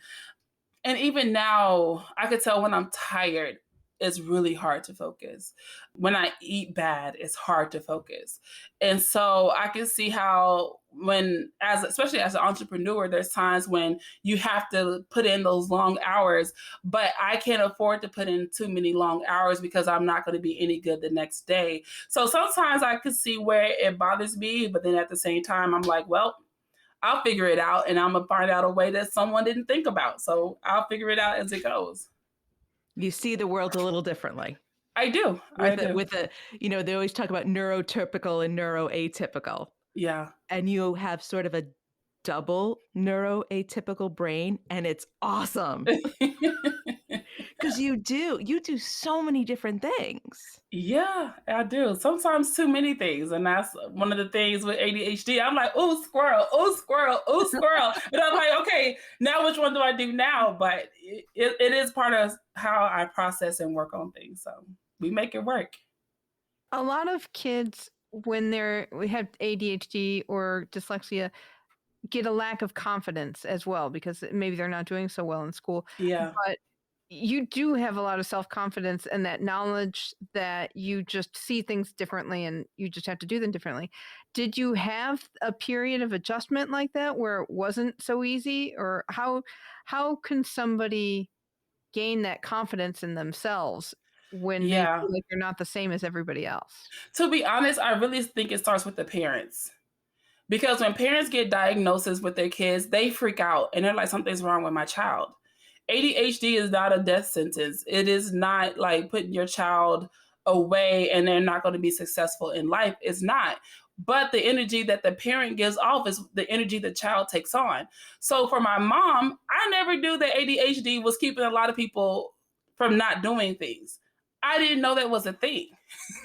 And even now, I could tell when I'm tired, it's really hard to focus. When I eat bad, it's hard to focus. And so I can see how especially as an entrepreneur, there's times when you have to put in those long hours, but I can't afford to put in too many long hours because I'm not going to be any good the next day. So sometimes I could see where it bothers me, but then at the same time, I'm like, well, I'll figure it out and I'm going to find out a way that someone didn't think about. So I'll figure it out as it goes. You see the world a little differently. I do. They always talk about neurotypical and neuroatypical. Yeah. And you have sort of a double neuroatypical brain, and it's awesome. Because you do so many different things. Yeah, I do. Sometimes too many things. And that's one of the things with ADHD. I'm like, oh, squirrel, oh, squirrel, oh, squirrel. And I'm like, okay, now which one do I do now? But it is part of how I process and work on things. So we make it work. A lot of kids, when we have ADHD or dyslexia, get a lack of confidence as well because maybe they're not doing so well in school. Yeah. But you do have a lot of self-confidence and that knowledge that you just see things differently and you just have to do them differently. Did you have a period of adjustment like that where it wasn't so easy? Or how can somebody gain that confidence in themselves when they feel like they're not the same as everybody else? To be honest, I really think it starts with the parents. Because when parents get diagnoses with their kids, they freak out and they're like, something's wrong with my child. ADHD is not a death sentence. It is not like putting your child away and they're not going to be successful in life. It's not. But the energy that the parent gives off is the energy the child takes on. So for my mom, I never knew that ADHD was keeping a lot of people from not doing things. I didn't know that was a thing,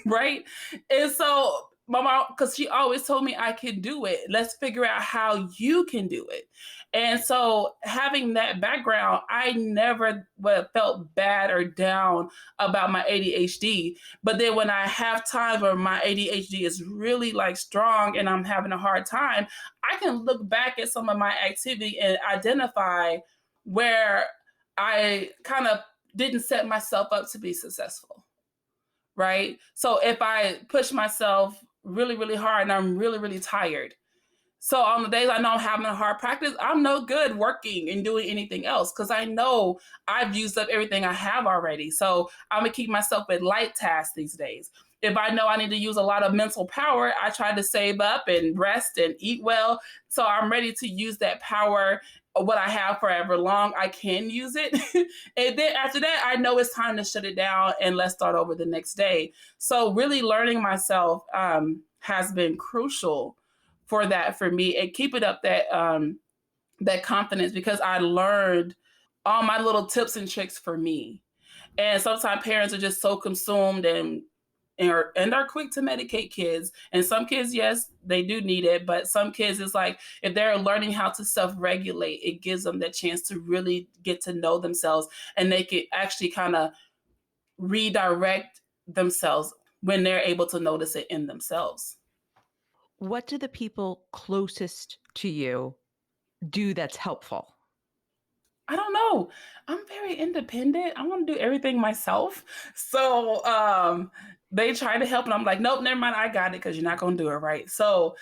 right? And so my mom, because she always told me I can do it. Let's figure out how you can do it. And so having that background, I never felt bad or down about my ADHD. But then when I have times where my ADHD is really like strong and I'm having a hard time, I can look back at some of my activity and identify where I kind of didn't set myself up to be successful, right? So if I push myself really, really hard and I'm really, really tired, so on the days I know I'm having a hard practice, I'm no good working and doing anything else because I know I've used up everything I have already. So I'm going to keep myself at light tasks these days. If I know I need to use a lot of mental power, I try to save up and rest and eat well. So I'm ready to use that power, what I have forever long. I can use it. And then after that, I know it's time to shut it down and let's start over the next day. So really learning myself has been crucial for me and keeping up that confidence because I learned all my little tips and tricks for me. And sometimes parents are just so consumed and are quick to medicate kids. And some kids, yes, they do need it. But some kids, it's like if they're learning how to self-regulate, it gives them that chance to really get to know themselves and they can actually kind of redirect themselves when they're able to notice it in themselves. What do the people closest to you do that's helpful? I don't know. I'm very independent. I want to do everything myself. So they try to help and I'm like, nope, never mind. I got it because you're not going to do it right. So,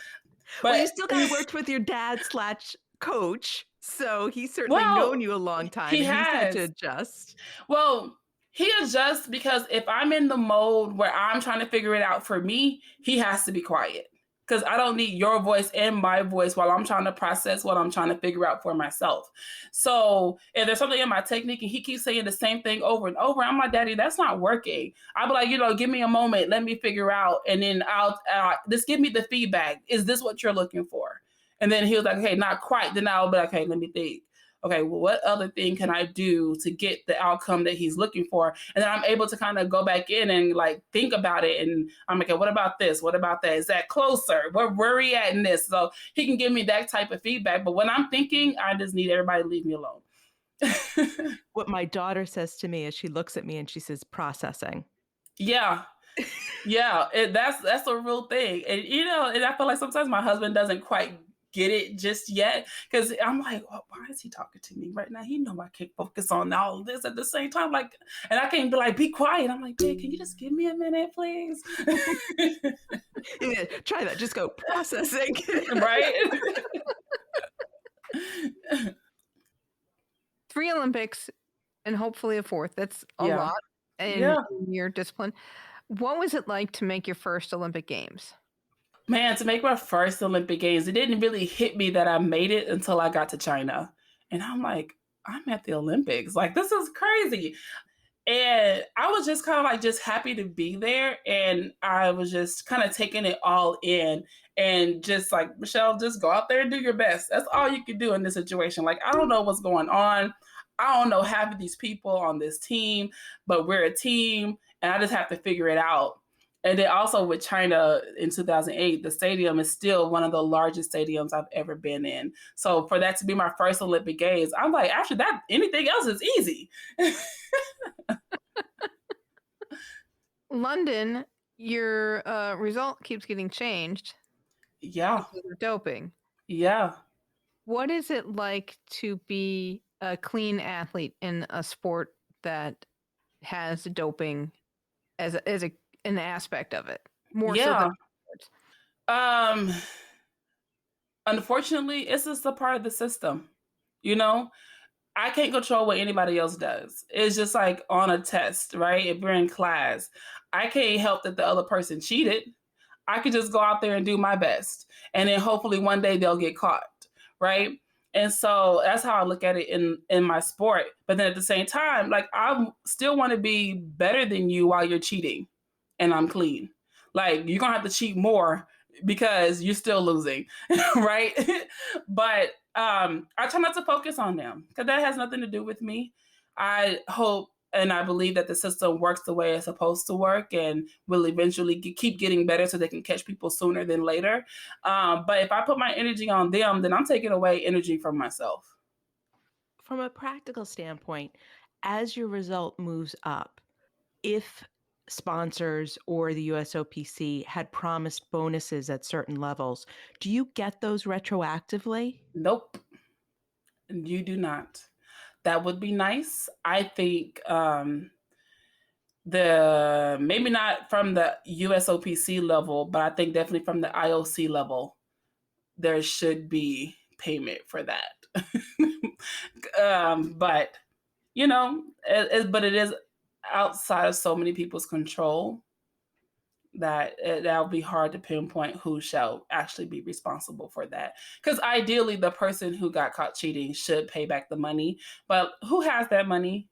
but you still got to work with your dad / coach. So he's certainly known you a long time. He's had to adjust. Well, he adjusts because if I'm in the mode where I'm trying to figure it out for me, he has to be quiet. Because I don't need your voice and my voice while I'm trying to process what I'm trying to figure out for myself. So if there's something in my technique and he keeps saying the same thing over and over, I'm like, Daddy, that's not working. I'll be like, give me a moment. Let me figure out. And then I'll just give me the feedback. Is this what you're looking for? And then he was like, okay, not quite. Then I'll be like, okay, let me think. Okay, well, what other thing can I do to get the outcome that he's looking for? And then I'm able to kind of go back in and like think about it. And I'm like, okay, what about this? What about that? Is that closer? Where are we at in this? So he can give me that type of feedback. But when I'm thinking, I just need everybody to leave me alone. What my daughter says to me is she looks at me and she says, processing. Yeah. Yeah, that's a real thing. And and I feel like sometimes my husband doesn't quite get it just yet, because I'm like, well, why is he talking to me right now? He know I can't focus on all of this at the same time. Like, and I can't be like, be quiet. I'm like, babe, can you just give me a minute, please? Yeah, try that. Just go processing. Right? 3 Olympics and hopefully a 4th. That's a Yeah. lot in your discipline. What was it like to make your first Olympic Games? Man, to make my first Olympic Games, it didn't really hit me that I made it until I got to China. And I'm like, I'm at the Olympics. Like, this is crazy. And I was just kind of like just happy to be there. And I was just kind of taking it all in and just like, Michelle, just go out there and do your best. That's all you can do in this situation. Like, I don't know what's going on. I don't know half of these people on this team, but we're a team and I just have to figure it out. And then also with China in 2008, the stadium is still one of the largest stadiums I've ever been in. So for that to be my first Olympic Games, I'm like, after that, anything else is easy. London, your result keeps getting changed. Yeah. Because of doping. Yeah. What is it like to be a clean athlete in a sport that has doping as an aspect of it? More so than sports. Unfortunately, it's just a part of the system. I can't control what anybody else does. It's just like on a test, right? If we're in class, I can't help that the other person cheated. I could just go out there and do my best. And then hopefully one day they'll get caught, right? And so that's how I look at it in my sport. But then at the same time, like, I still want to be better than you while you're cheating and I'm clean. Like, you're going to have to cheat more because you're still losing, right? But I try not to focus on them because that has nothing to do with me. I hope and I believe that the system works the way it's supposed to work and will eventually keep getting better so they can catch people sooner than later. But if I put my energy on them, then I'm taking away energy from myself. From a practical standpoint, as your result moves up, if sponsors or the USOPC had promised bonuses at certain levels, do you get those retroactively? Nope. You do not. That would be nice. I think maybe not from the USOPC level, but I think definitely from the IOC level, there should be payment for that. But it is outside of so many people's control that that'll be hard to pinpoint who shall actually be responsible for that. Because ideally, the person who got caught cheating should pay back the money. But who has that money?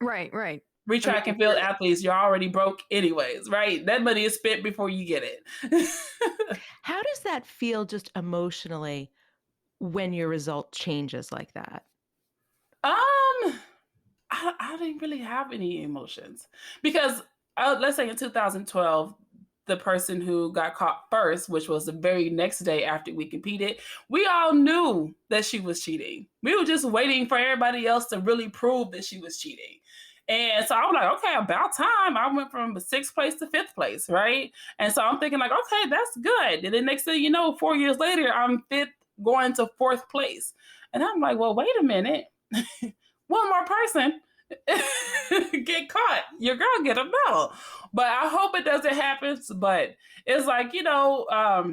Right. Track and field athletes, you're already broke anyways, right? That money is spent before you get it. How does that feel just emotionally when your result changes like that? I didn't really have any emotions because let's say in 2012, the person who got caught first, which was the very next day after we competed, we all knew that she was cheating. We were just waiting for everybody else to really prove that she was cheating. And so I was like, okay, about time. I went from 6th place to 5th place, right? And so I'm thinking like, okay, that's good. And then next thing you know, 4 years later, I'm 5th going to 4th place. And I'm like, well, wait a minute. One more person get caught, your girl get a medal. But I hope it doesn't happen. But it's like, how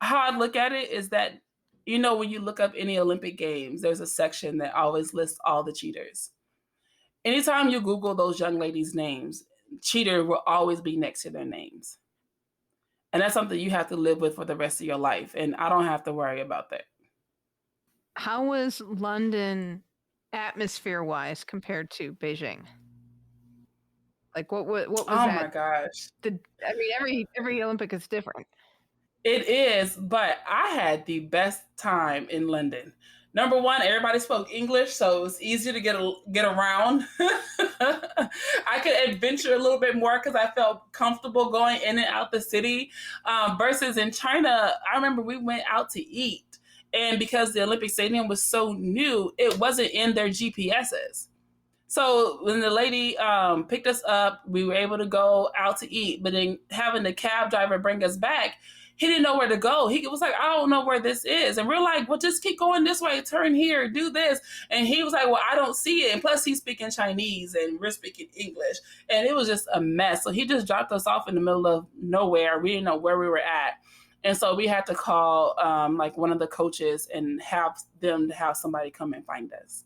I look at it is that, when you look up any Olympic Games, there's a section that always lists all the cheaters. Anytime you Google those young ladies' names, cheater will always be next to their names. And that's something you have to live with for the rest of your life. And I don't have to worry about that. How was London atmosphere-wise compared to Beijing? Like what was that? Oh my gosh. Every Olympic is different. It is, but I had the best time in London. Number one, everybody spoke English, so it was easier to get around. I could adventure a little bit more because I felt comfortable going in and out the city. Versus in China, I remember we went out to eat. And because the Olympic Stadium was so new, it wasn't in their GPSs. So when the lady picked us up, we were able to go out to eat, but then having the cab driver bring us back, he didn't know where to go. He was like, I don't know where this is. And we're like, well, just keep going this way, turn here, do this. And he was like, well, I don't see it. And plus he's speaking Chinese and we're speaking English. And it was just a mess. So he just dropped us off in the middle of nowhere. We didn't know where we were at. And so we had to call like one of the coaches and have them to have somebody come and find us.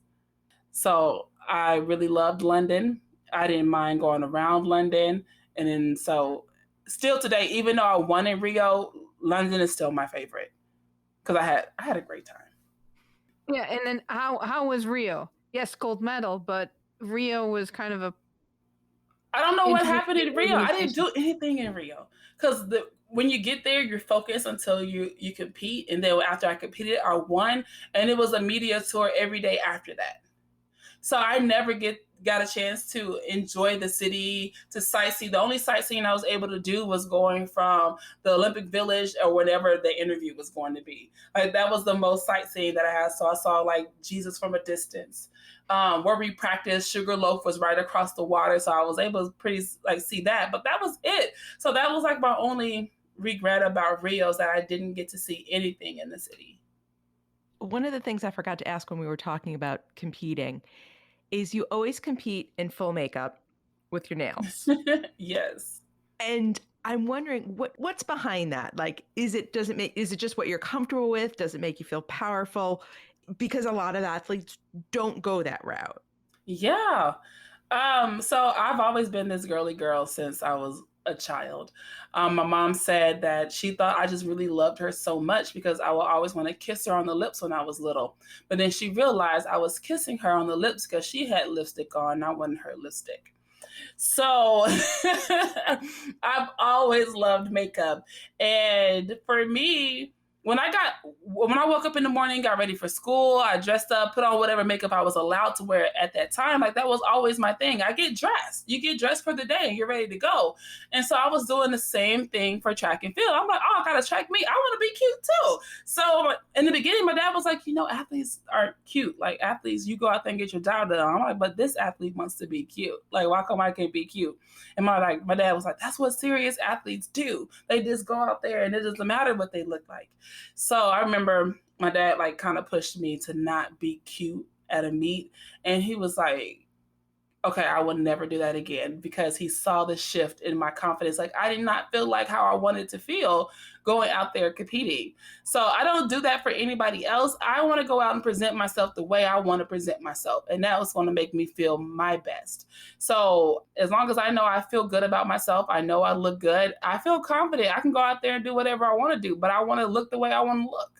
So I really loved London. I didn't mind going around London. And then so still today, even though I won in Rio, London is still my favorite because I had a great time. Yeah, and then how was Rio? Yes, gold medal, but Rio was kind of a... I don't know what happened in Rio. I didn't do anything in Rio because when you get there, you're focused until you compete. And then after I competed, I won. And it was a media tour every day after that. So I never got a chance to enjoy the city, to sightsee. The only sightseeing I was able to do was going from the Olympic Village or whatever the interview was going to be. Like that was the most sightseeing that I had. So I saw like Jesus from a distance. Where we practiced, Sugarloaf was right across the water. So I was able to see that, but that was it. So that was like my only regret about Rio is that I didn't get to see anything in the city. One of the things I forgot to ask when we were talking about competing is you always compete in full makeup with your nails. Yes. And I'm wondering what's behind that? Like, is it just what you're comfortable with? Does it make you feel powerful? Because a lot of athletes don't go that route. Yeah. So I've always been this girly girl since I was a child. My mom said that she thought I just really loved her so much because I would always want to kiss her on the lips when I was little. But then she realized I was kissing her on the lips because she had lipstick on and I wasn't her lipstick. So I've always loved makeup. And for me, when I woke up in the morning, got ready for school, I dressed up, put on whatever makeup I was allowed to wear at that time. Like that was always my thing. I get dressed. You get dressed for the day and you're ready to go. And so I was doing the same thing for track and field. I'm like, oh, I got to track meet. I want to be cute too. So in the beginning, my dad was like, athletes aren't cute. Like athletes, you go out there and get your job done. I'm like, but this athlete wants to be cute. Like, why come I can't be cute? And my dad was like, that's what serious athletes do. They just go out there and it doesn't matter what they look like. So I remember my dad kind of pushed me to not be cute at a meet. And he was like, okay, I will never do that again because he saw the shift in my confidence. Like I did not feel like how I wanted to feel going out there competing. So I don't do that for anybody else. I want to go out and present myself the way I want to present myself. And that was going to make me feel my best. So as long as I know I feel good about myself, I know I look good, I feel confident. I can go out there and do whatever I want to do, but I want to look the way I want to look.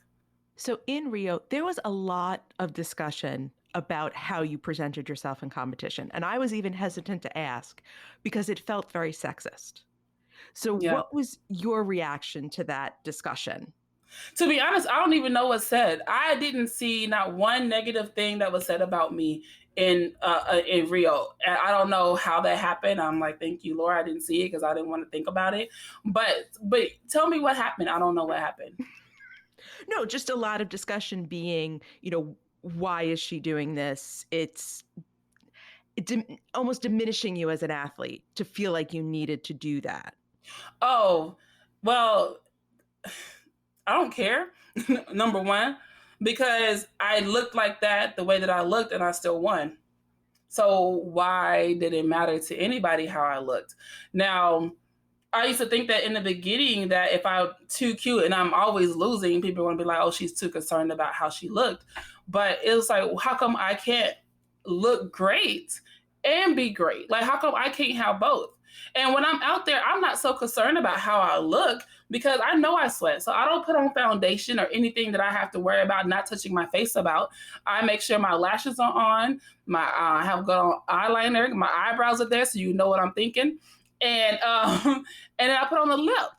So in Rio, there was a lot of discussion about how you presented yourself in competition. And I was even hesitant to ask because it felt very sexist. So What was your reaction to that discussion? To be honest, I don't even know what's said. I didn't see not one negative thing that was said about me in Rio. I don't know how that happened. I'm like, thank you, Lord. I didn't see it because I didn't want to think about it. But tell me what happened. I don't know what happened. No, just a lot of discussion being, why is she doing this? It's almost diminishing you as an athlete to feel like you needed to do that. Oh, well, I don't care, number one, because I looked like that the way that I looked and I still won. So why did it matter to anybody how I looked? Now, I used to think that in the beginning that if I'm too cute and I'm always losing, people are going to be like, oh, she's too concerned about how she looked. But it was like, well, how come I can't look great and be great? Like, how come I can't have both? And when I'm out there, I'm not so concerned about how I look because I know I sweat. So I don't put on foundation or anything that I have to worry about not touching my face about. I make sure my lashes are on, I have good on eyeliner, my eyebrows are there so you know what I'm thinking. And then I put on the lip.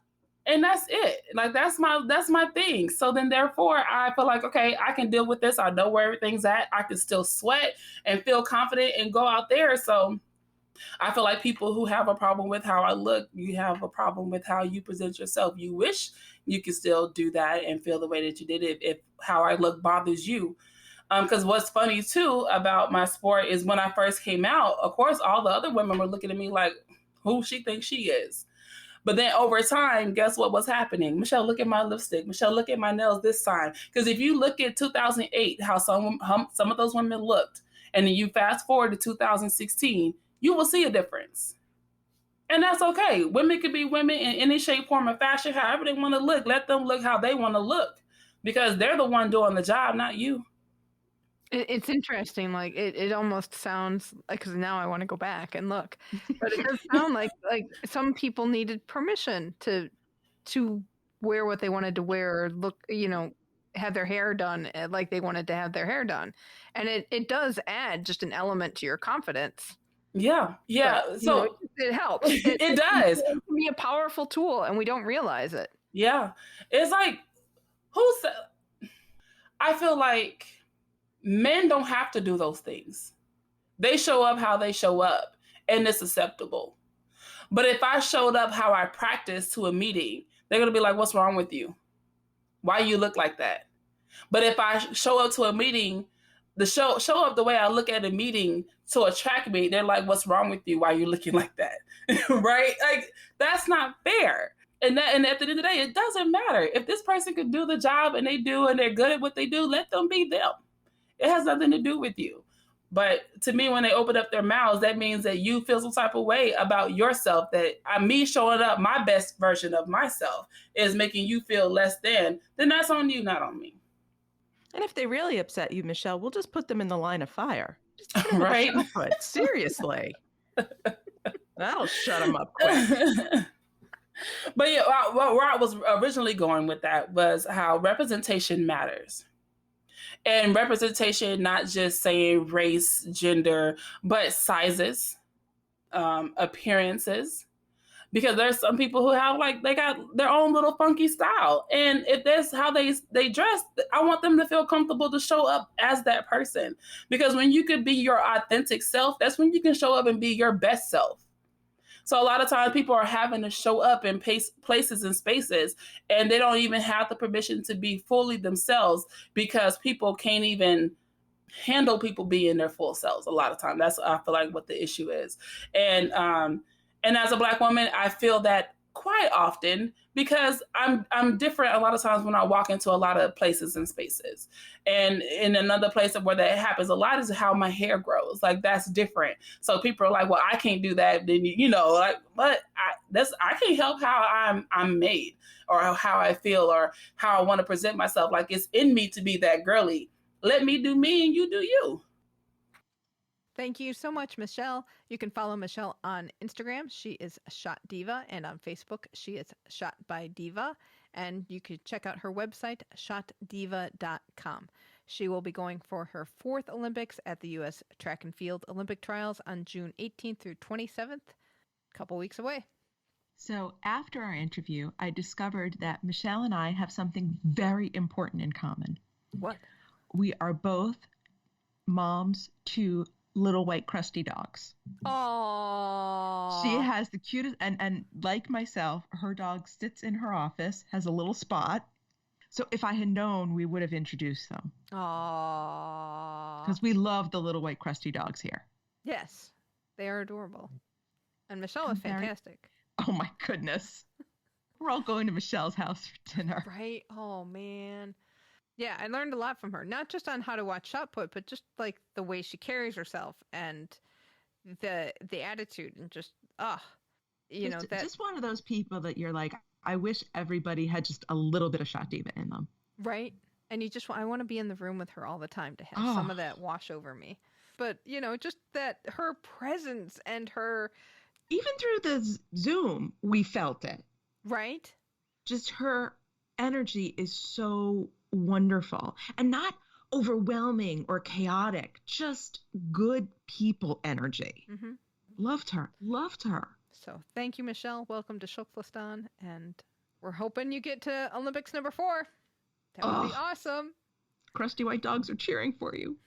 And that's it. Like, that's my thing. So then therefore I feel like, okay, I can deal with this. I know where everything's at. I can still sweat and feel confident and go out there. So I feel like people who have a problem with how I look, you have a problem with how you present yourself. You wish you could still do that and feel the way that you did it if how I look bothers you. Because what's funny too about my sport is when I first came out, of course, all the other women were looking at me like, who she thinks she is. But then over time, guess what was happening? Michelle, look at my lipstick. Michelle, look at my nails this time. Because if you look at 2008, how some of those women looked, and then you fast forward to 2016, you will see a difference. And that's okay. Women could be women in any shape, form, or fashion, however they want to look. Let them look how they want to look, because they're the one doing the job, not you. It's interesting. Like it almost sounds like, because now I want to go back and look, but it does sound like some people needed permission to wear what they wanted to wear, or look, have their hair done like they wanted to have their hair done, and it does add just an element to your confidence. Yeah. But, so it helps. It does. It can be a powerful tool, and we don't realize it. Yeah, it's like, I feel like men don't have to do those things. They show up how they show up, and it's acceptable. But if I showed up how I practice to a meeting, they're going to be like, what's wrong with you? Why you look like that? But if I show up to a meeting, show up the way I look at a meeting to attract me, they're like, what's wrong with you? Why are you looking like that? Right? Like, that's not fair. And at the end of the day, it doesn't matter. If this person could do the job and they're good at what they do, let them be them. It has nothing to do with you. But to me, when they open up their mouths, that means that you feel some type of way about yourself, that me showing up my best version of myself is making you feel less than, then that's on you, not on me. And if they really upset you, Michelle, we'll just put them in the line of fire. Just put them right? in the foot. Seriously. That'll shut them up quick. But yeah, where I was originally going with that was how representation matters. And representation, not just saying race, gender, but sizes, appearances. Because there's some people who have they got their own little funky style. And if that's how they dress, I want them to feel comfortable to show up as that person. Because when you could be your authentic self, that's when you can show up and be your best self. So a lot of times people are having to show up in places and spaces, and they don't even have the permission to be fully themselves, because people can't even handle people being their full selves. A lot of times, that's, I feel like, what the issue is. And as a Black woman, I feel that quite often, because I'm different a lot of times when I walk into a lot of places and spaces. And in another place where that happens a lot is how my hair grows. Like, that's different. So people are like, well, I can't do that. Then, but I can't help how I'm made, or how I feel, or how I want to present myself. Like, it's in me to be that girly. Let me do me and you do you. Thank you so much, Michelle. You can follow Michelle on Instagram. She is Shot Diva. And on Facebook, she is Shot by Diva. And you could check out her website, shotdiva.com. She will be going for her 4th Olympics at the U.S. Track and Field Olympic Trials on June 18th through 27th, a couple weeks away. So after our interview, I discovered that Michelle and I have something very important in common. What? We are both moms to little white crusty dogs. Aww. She has the cutest, and like myself, her dog sits in her office, has a little spot. So if I had known, we would have introduced them. Aww. Because we love the little white crusty dogs here. Yes, they are adorable. And Michelle is fantastic. Oh my goodness. We're all going to Michelle's house for dinner. Right? Oh man. Yeah, I learned a lot from her. Not just on how to watch shot put, but just like the way she carries herself and the attitude, and just just one of those people that you're like, I wish everybody had just a little bit of Shot Diva in them. Right? And I want to be in the room with her all the time to have some of that wash over me. But, just that her presence and her... Even through the Zoom, we felt it. Right? Just her energy is so wonderful, and not overwhelming or chaotic, just good people energy. Mm-hmm. Loved her. So thank you, Michelle. Welcome to Shuklistan, and we're hoping you get to Olympics number 4. That would be awesome. Crusty white dogs are cheering for you.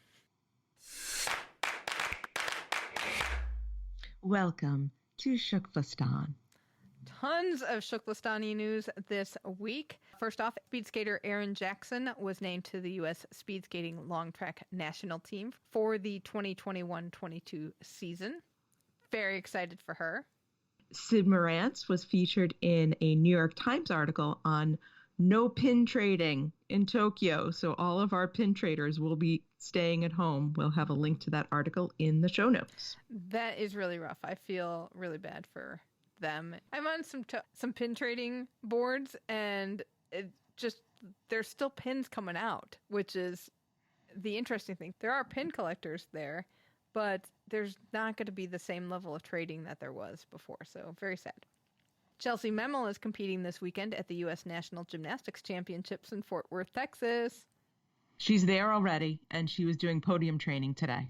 Welcome to Shuklistan. Tons of Shuklistani news this week. First off, Speedskater Erin Jackson was named to the U.S. Speed Skating Long Track National Team for the 2021-22 season. Very excited for her. Sid Marantz was featured in a New York Times article on no pin trading in Tokyo. So all of our pin traders will be staying at home. We'll have a link to that article in the show notes. That is really rough. I feel really bad for them. I'm on some pin trading boards, and there's still pins coming out, which is the interesting thing. There are pin collectors there, but there's not going to be the same level of trading that there was before. So very sad. Chellsie Memmel is competing this weekend at the U.S. National Gymnastics Championships in Fort Worth, Texas. She's there already, and she was doing podium training today.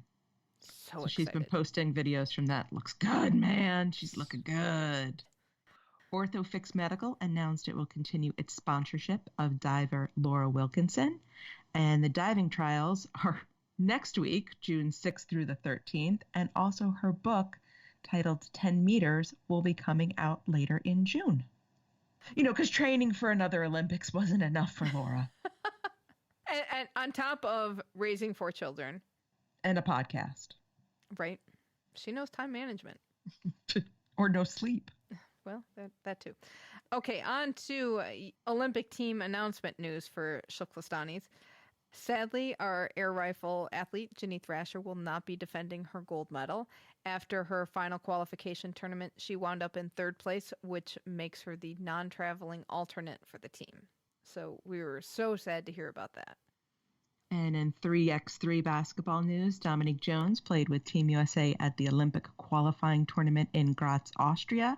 So she's been posting videos from that. Looks good, man. She's looking good. Orthofix Medical announced it will continue its sponsorship of diver Laura Wilkinson. And the diving trials are next week, June 6th through the 13th. And also her book, titled 10 Meters, will be coming out later in June. You know, because training for another Olympics wasn't enough for Laura. and on top of raising 4 children. And a podcast. Right. She knows time management. Or no sleep. Well, that too. Okay, on to Olympic team announcement news for ADHD. Sadly, our air rifle athlete, Ginny Thrasher, will not be defending her gold medal. After her final qualification tournament, she wound up in 3rd place, which makes her the non-traveling alternate for the team. So we were so sad to hear about that. And in 3x3 basketball news, Dominique Jones played with Team USA at the Olympic qualifying tournament in Graz, Austria.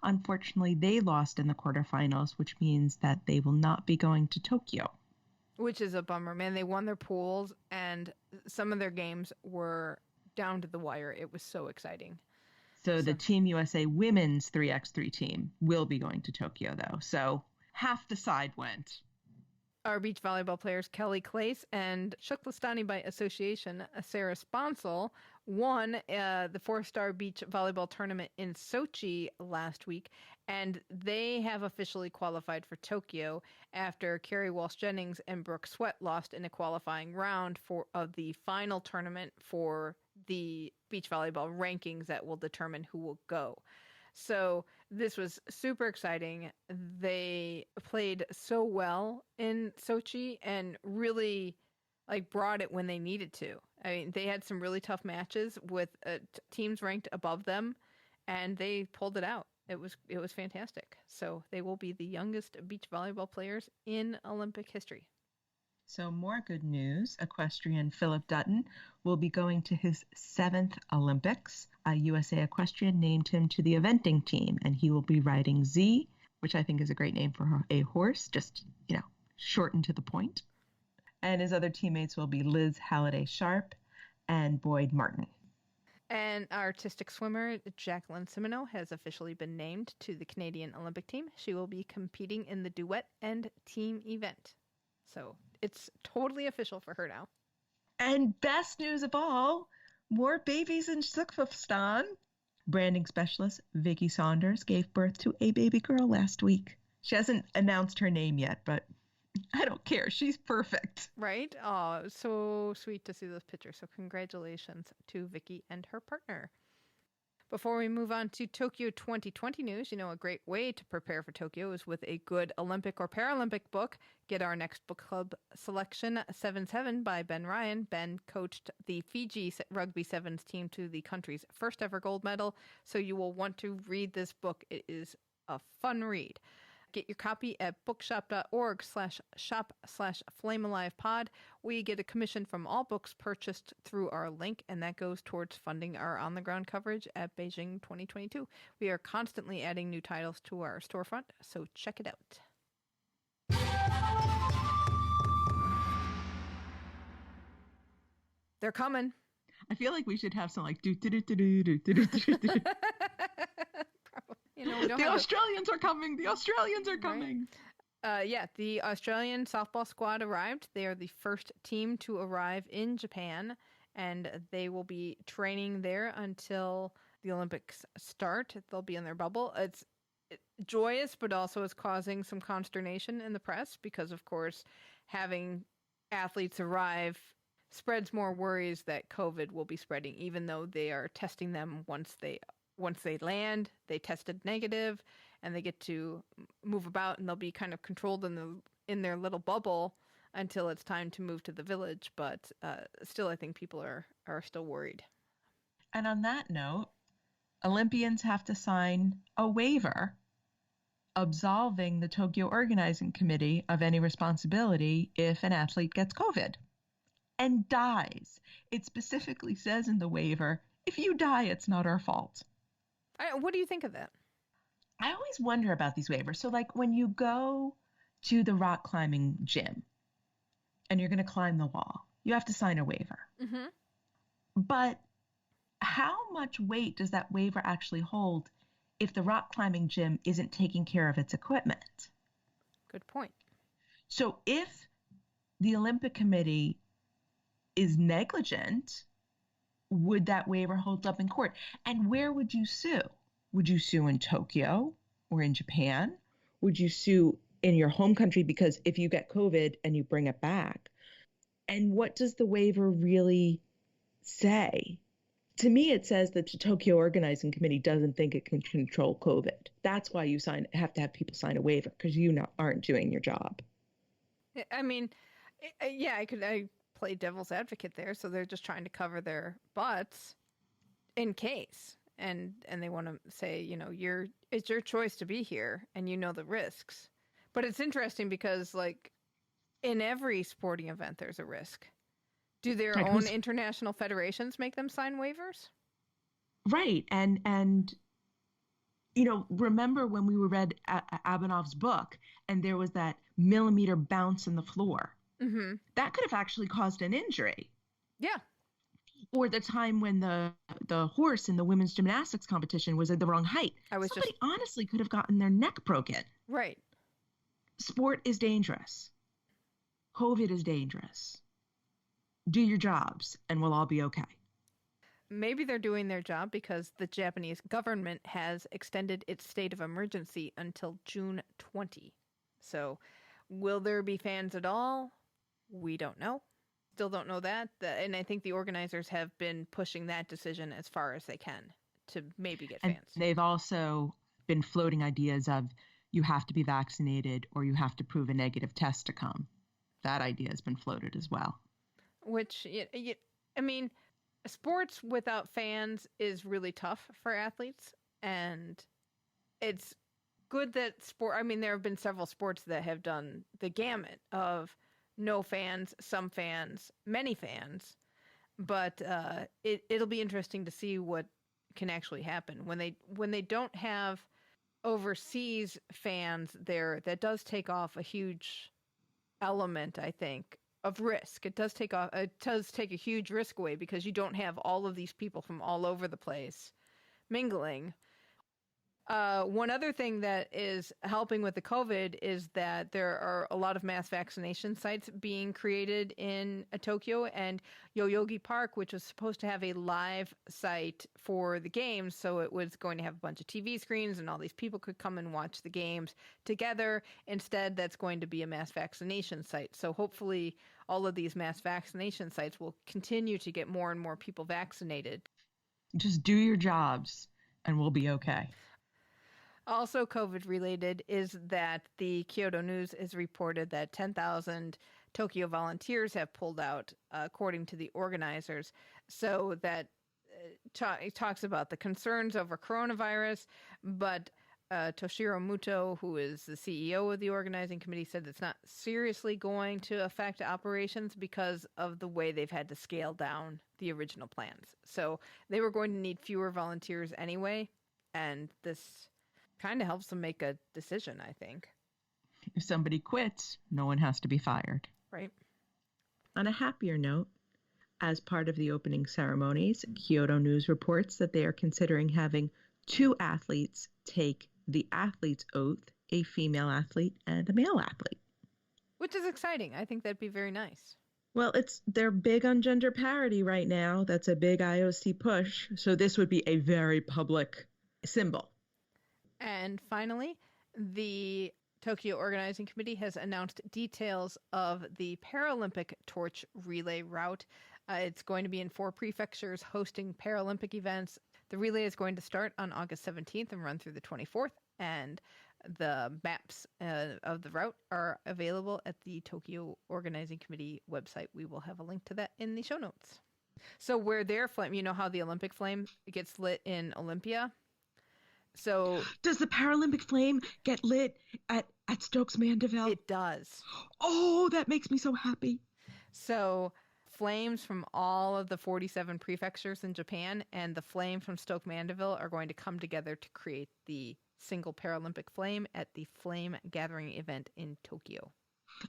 Unfortunately, they lost in the quarterfinals, which means that they will not be going to Tokyo. Which is a bummer, man. They won their pools, and some of their games were down to the wire. It was so exciting. So the Team USA women's 3x3 team will be going to Tokyo, though. So half the side went. Our beach volleyball players Kelly Claes and ADHD by association Sarah Sponsel won the 4-star beach volleyball tournament in Sochi last week, and they have officially qualified for Tokyo after Carrie Walsh-Jennings and Brooke Sweat lost in a qualifying round of the final tournament for the beach volleyball rankings that will determine who will go. So this was super exciting. They played so well in Sochi and really brought it when they needed to. I mean, they had some really tough matches with teams ranked above them, and they pulled it out. It was fantastic. So they will be the youngest beach volleyball players in Olympic history. So more good news. Equestrian Phillip Dutton will be going to his 7th Olympics. USA Equestrian named him to the eventing team, and he will be riding Z, which I think is a great name for a horse, just, short and to the point. And his other teammates will be Liz Halliday-Sharp and Boyd Martin. And our artistic swimmer, Jacqueline Simoneau, has officially been named to the Canadian Olympic team. She will be competing in the duet and team event. So it's totally official for her now. And best news of all, more babies in Kazakhstan. Branding specialist Vickie Saunders gave birth to a baby girl last week. She hasn't announced her name yet, but I don't care. She's perfect. Right? Oh, so sweet to see those pictures. So congratulations to Vickie and her partner. Before we move on to Tokyo 2020 news, a great way to prepare for Tokyo is with a good Olympic or Paralympic book. Get our next book club selection, 7-7 by Ben Ryan. Ben coached the Fiji Rugby Sevens team to the country's first ever gold medal, so you will want to read this book. It is a fun read. Get your copy at bookshop.org/shop/flamealivepod. We get a commission from all books purchased through our link, and that goes towards funding our on-the-ground coverage at Beijing 2022. We are constantly adding new titles to our storefront, so check it out. They're coming. I feel like we should have some do-do-do-do-do-do-do-do-do. The Australians are coming. The Australians are coming. Right. The Australian softball squad arrived. They are the first team to arrive in Japan, and they will be training there until the Olympics start. They'll be in their bubble. It's joyous, but also is causing some consternation in the press because, of course, having athletes arrive spreads more worries that COVID will be spreading, even though they are testing them once they land. They tested negative, and they get to move about, and they'll be kind of controlled in their little bubble until it's time to move to the village. But still, I think people are still worried. And on that note, Olympians have to sign a waiver absolving the Tokyo Organizing Committee of any responsibility if an athlete gets COVID and dies. It specifically says in the waiver, if you die, it's not our fault. What do you think of that? I always wonder about these waivers. So like when you go to the rock climbing gym and you're going to climb the wall, you have to sign a waiver. Mm-hmm. But how much weight does that waiver actually hold if the rock climbing gym isn't taking care of its equipment? Good point. So if the Olympic Committee is negligent, would that waiver hold up in court? And where would you sue? Would you sue in Tokyo or in Japan? Would you sue in your home country? Because if you get COVID and you bring it back, and what does the waiver really say? To me, it says that the Tokyo Organizing Committee doesn't think it can control COVID. That's why you have to have people sign a waiver, because you aren't doing your job. I mean, yeah, I play devil's advocate there. So they're just trying to cover their butts in case. And they want to say, it's your choice to be here and you know the risks. But it's interesting because, like, in every sporting event, there's a risk. Do their own international federations make them sign waivers? Right. And remember when we read Abanov's book and there was that millimeter bounce in the floor? Mm-hmm. That could have actually caused an injury. Yeah. Or the time when the horse in the women's gymnastics competition was at the wrong height. Somebody honestly could have gotten their neck broken. Right. Sport is dangerous. COVID is dangerous. Do your jobs and we'll all be okay. Maybe they're doing their job because the Japanese government has extended its state of emergency until June 20. So will there be fans at all? We don't know. Still don't know that. And I think the organizers have been pushing that decision as far as they can to maybe get fans. And they've also been floating ideas of you have to be vaccinated or you have to prove a negative test to come. That idea has been floated as well. Which, I mean, sports without fans is really tough for athletes. And it's good that there have been several sports that have done the gamut of no fans, some fans, many fans. But it'll be interesting to see what can actually happen when they don't have overseas fans there. That does take off a huge element, I think, of risk. It does take a huge risk away because you don't have all of these people from all over the place mingling. One other thing that is helping with the COVID is that there are a lot of mass vaccination sites being created in Tokyo, and Yoyogi Park, which was supposed to have a live site for the games, so it was going to have a bunch of TV screens and all these people could come and watch the games together. Instead, that's going to be a mass vaccination site. So hopefully all of these mass vaccination sites will continue to get more and more people vaccinated. Just do your jobs and we'll be okay. Also COVID related is that the Kyoto News has reported that 10,000 Tokyo volunteers have pulled out, according to the organizers. So that it talks about the concerns over coronavirus, but Toshiro Muto, who is the CEO of the organizing committee, said it's not seriously going to affect operations because of the way they've had to scale down the original plans. So they were going to need fewer volunteers anyway, and this kind of helps them make a decision, I think. If somebody quits, no one has to be fired. Right. On a happier note, as part of the opening ceremonies, Kyoto News reports that they are considering having 2 athletes take the athlete's oath, a female athlete and a male athlete. Which is exciting. I think that'd be very nice. Well, they're big on gender parity right now. That's a big IOC push. So this would be a very public symbol. And finally, the Tokyo Organizing Committee has announced details of the Paralympic torch relay route. It's going to be in 4 prefectures hosting Paralympic events. The relay is going to start on August 17th and run through the 24th. And the maps of the route are available at the Tokyo Organizing Committee website. We will have a link to that in the show notes. So where their flame, you know how the Olympic flame gets lit in Olympia? So does the Paralympic flame get lit at Stokes Mandeville? It does. Oh, that makes me so happy. So flames from all of the 47 prefectures in Japan and the flame from Stoke Mandeville are going to come together to create the single Paralympic flame at the Flame Gathering event in Tokyo.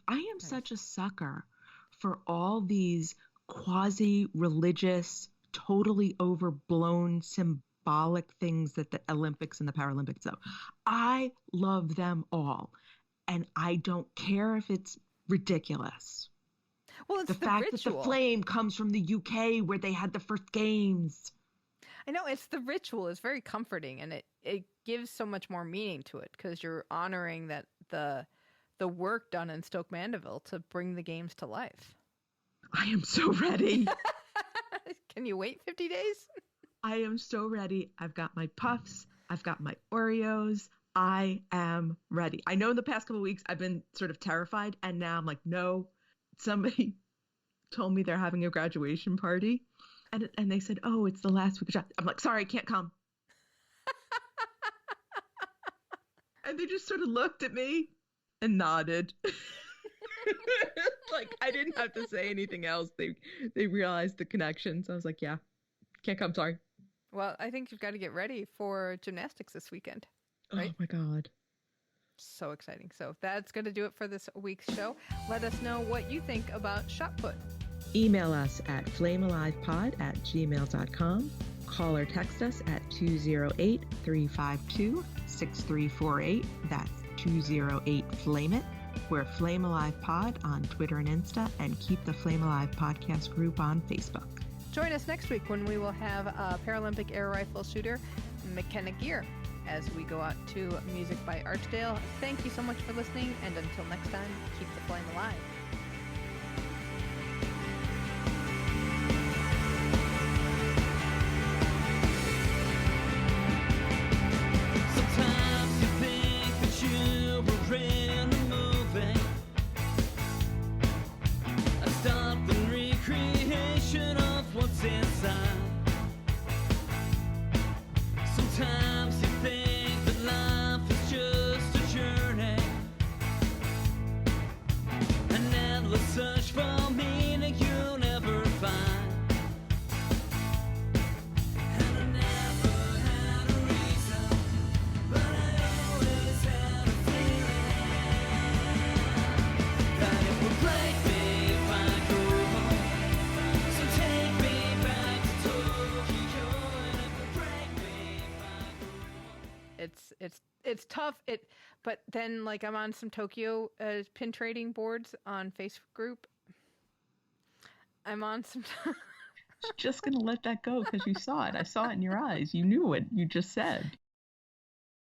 I am such a sucker for all these quasi-religious, totally overblown, symbolic things that the Olympics and the Paralympics do. I love them all, and I don't care if it's ridiculous. Well, it's the fact ritual. That the flame comes from the UK where they had the first games. I know, it's the ritual. It's very comforting, and it gives so much more meaning to it because you're honoring that the work done in Stoke Mandeville to bring the games to life. I am so ready. Can you wait 50 days? I am so ready. I've got my puffs. I've got my Oreos. I am ready. I know in the past couple of weeks I've been sort of terrified, and now I'm like, no. Somebody told me they're having a graduation party, and they said, oh, it's the last week of July. I'm like, sorry, I can't come. And they just sort of looked at me and nodded. Like I didn't have to say anything else. They realized the connection. So I was like, yeah, can't come, sorry. Well, I think you've got to get ready for gymnastics this weekend. Right? Oh my God. So exciting. So that's going to do it for this week's show. Let us know what you think about shot put. Email us at flamealivepod@gmail.com. Call or text us at 208-352-6348. That's 208-FLAME-IT. We're Flame Alive Pod on Twitter and Insta, and keep the Flame Alive podcast group on Facebook. Join us next week when we will have a Paralympic air rifle shooter, McKenna Gear, as we go out to music by Archdale. Thank you so much for listening, and until next time, keep the flame alive. Sometimes you think that you were in a movie, a stopping recreation of what's inside. Sometimes you think that life is just a journey, an endless search for meaning you'll never find. And I never had a reason, but I always had a feeling that it would break me if I go home. So take me back to Tokyo, and it would break me if I go home. It's tough. But then like I'm on some Tokyo pin trading boards on Facebook group. I'm on some. Just going to let that go because you saw it. I saw it in your eyes. You knew what you just said.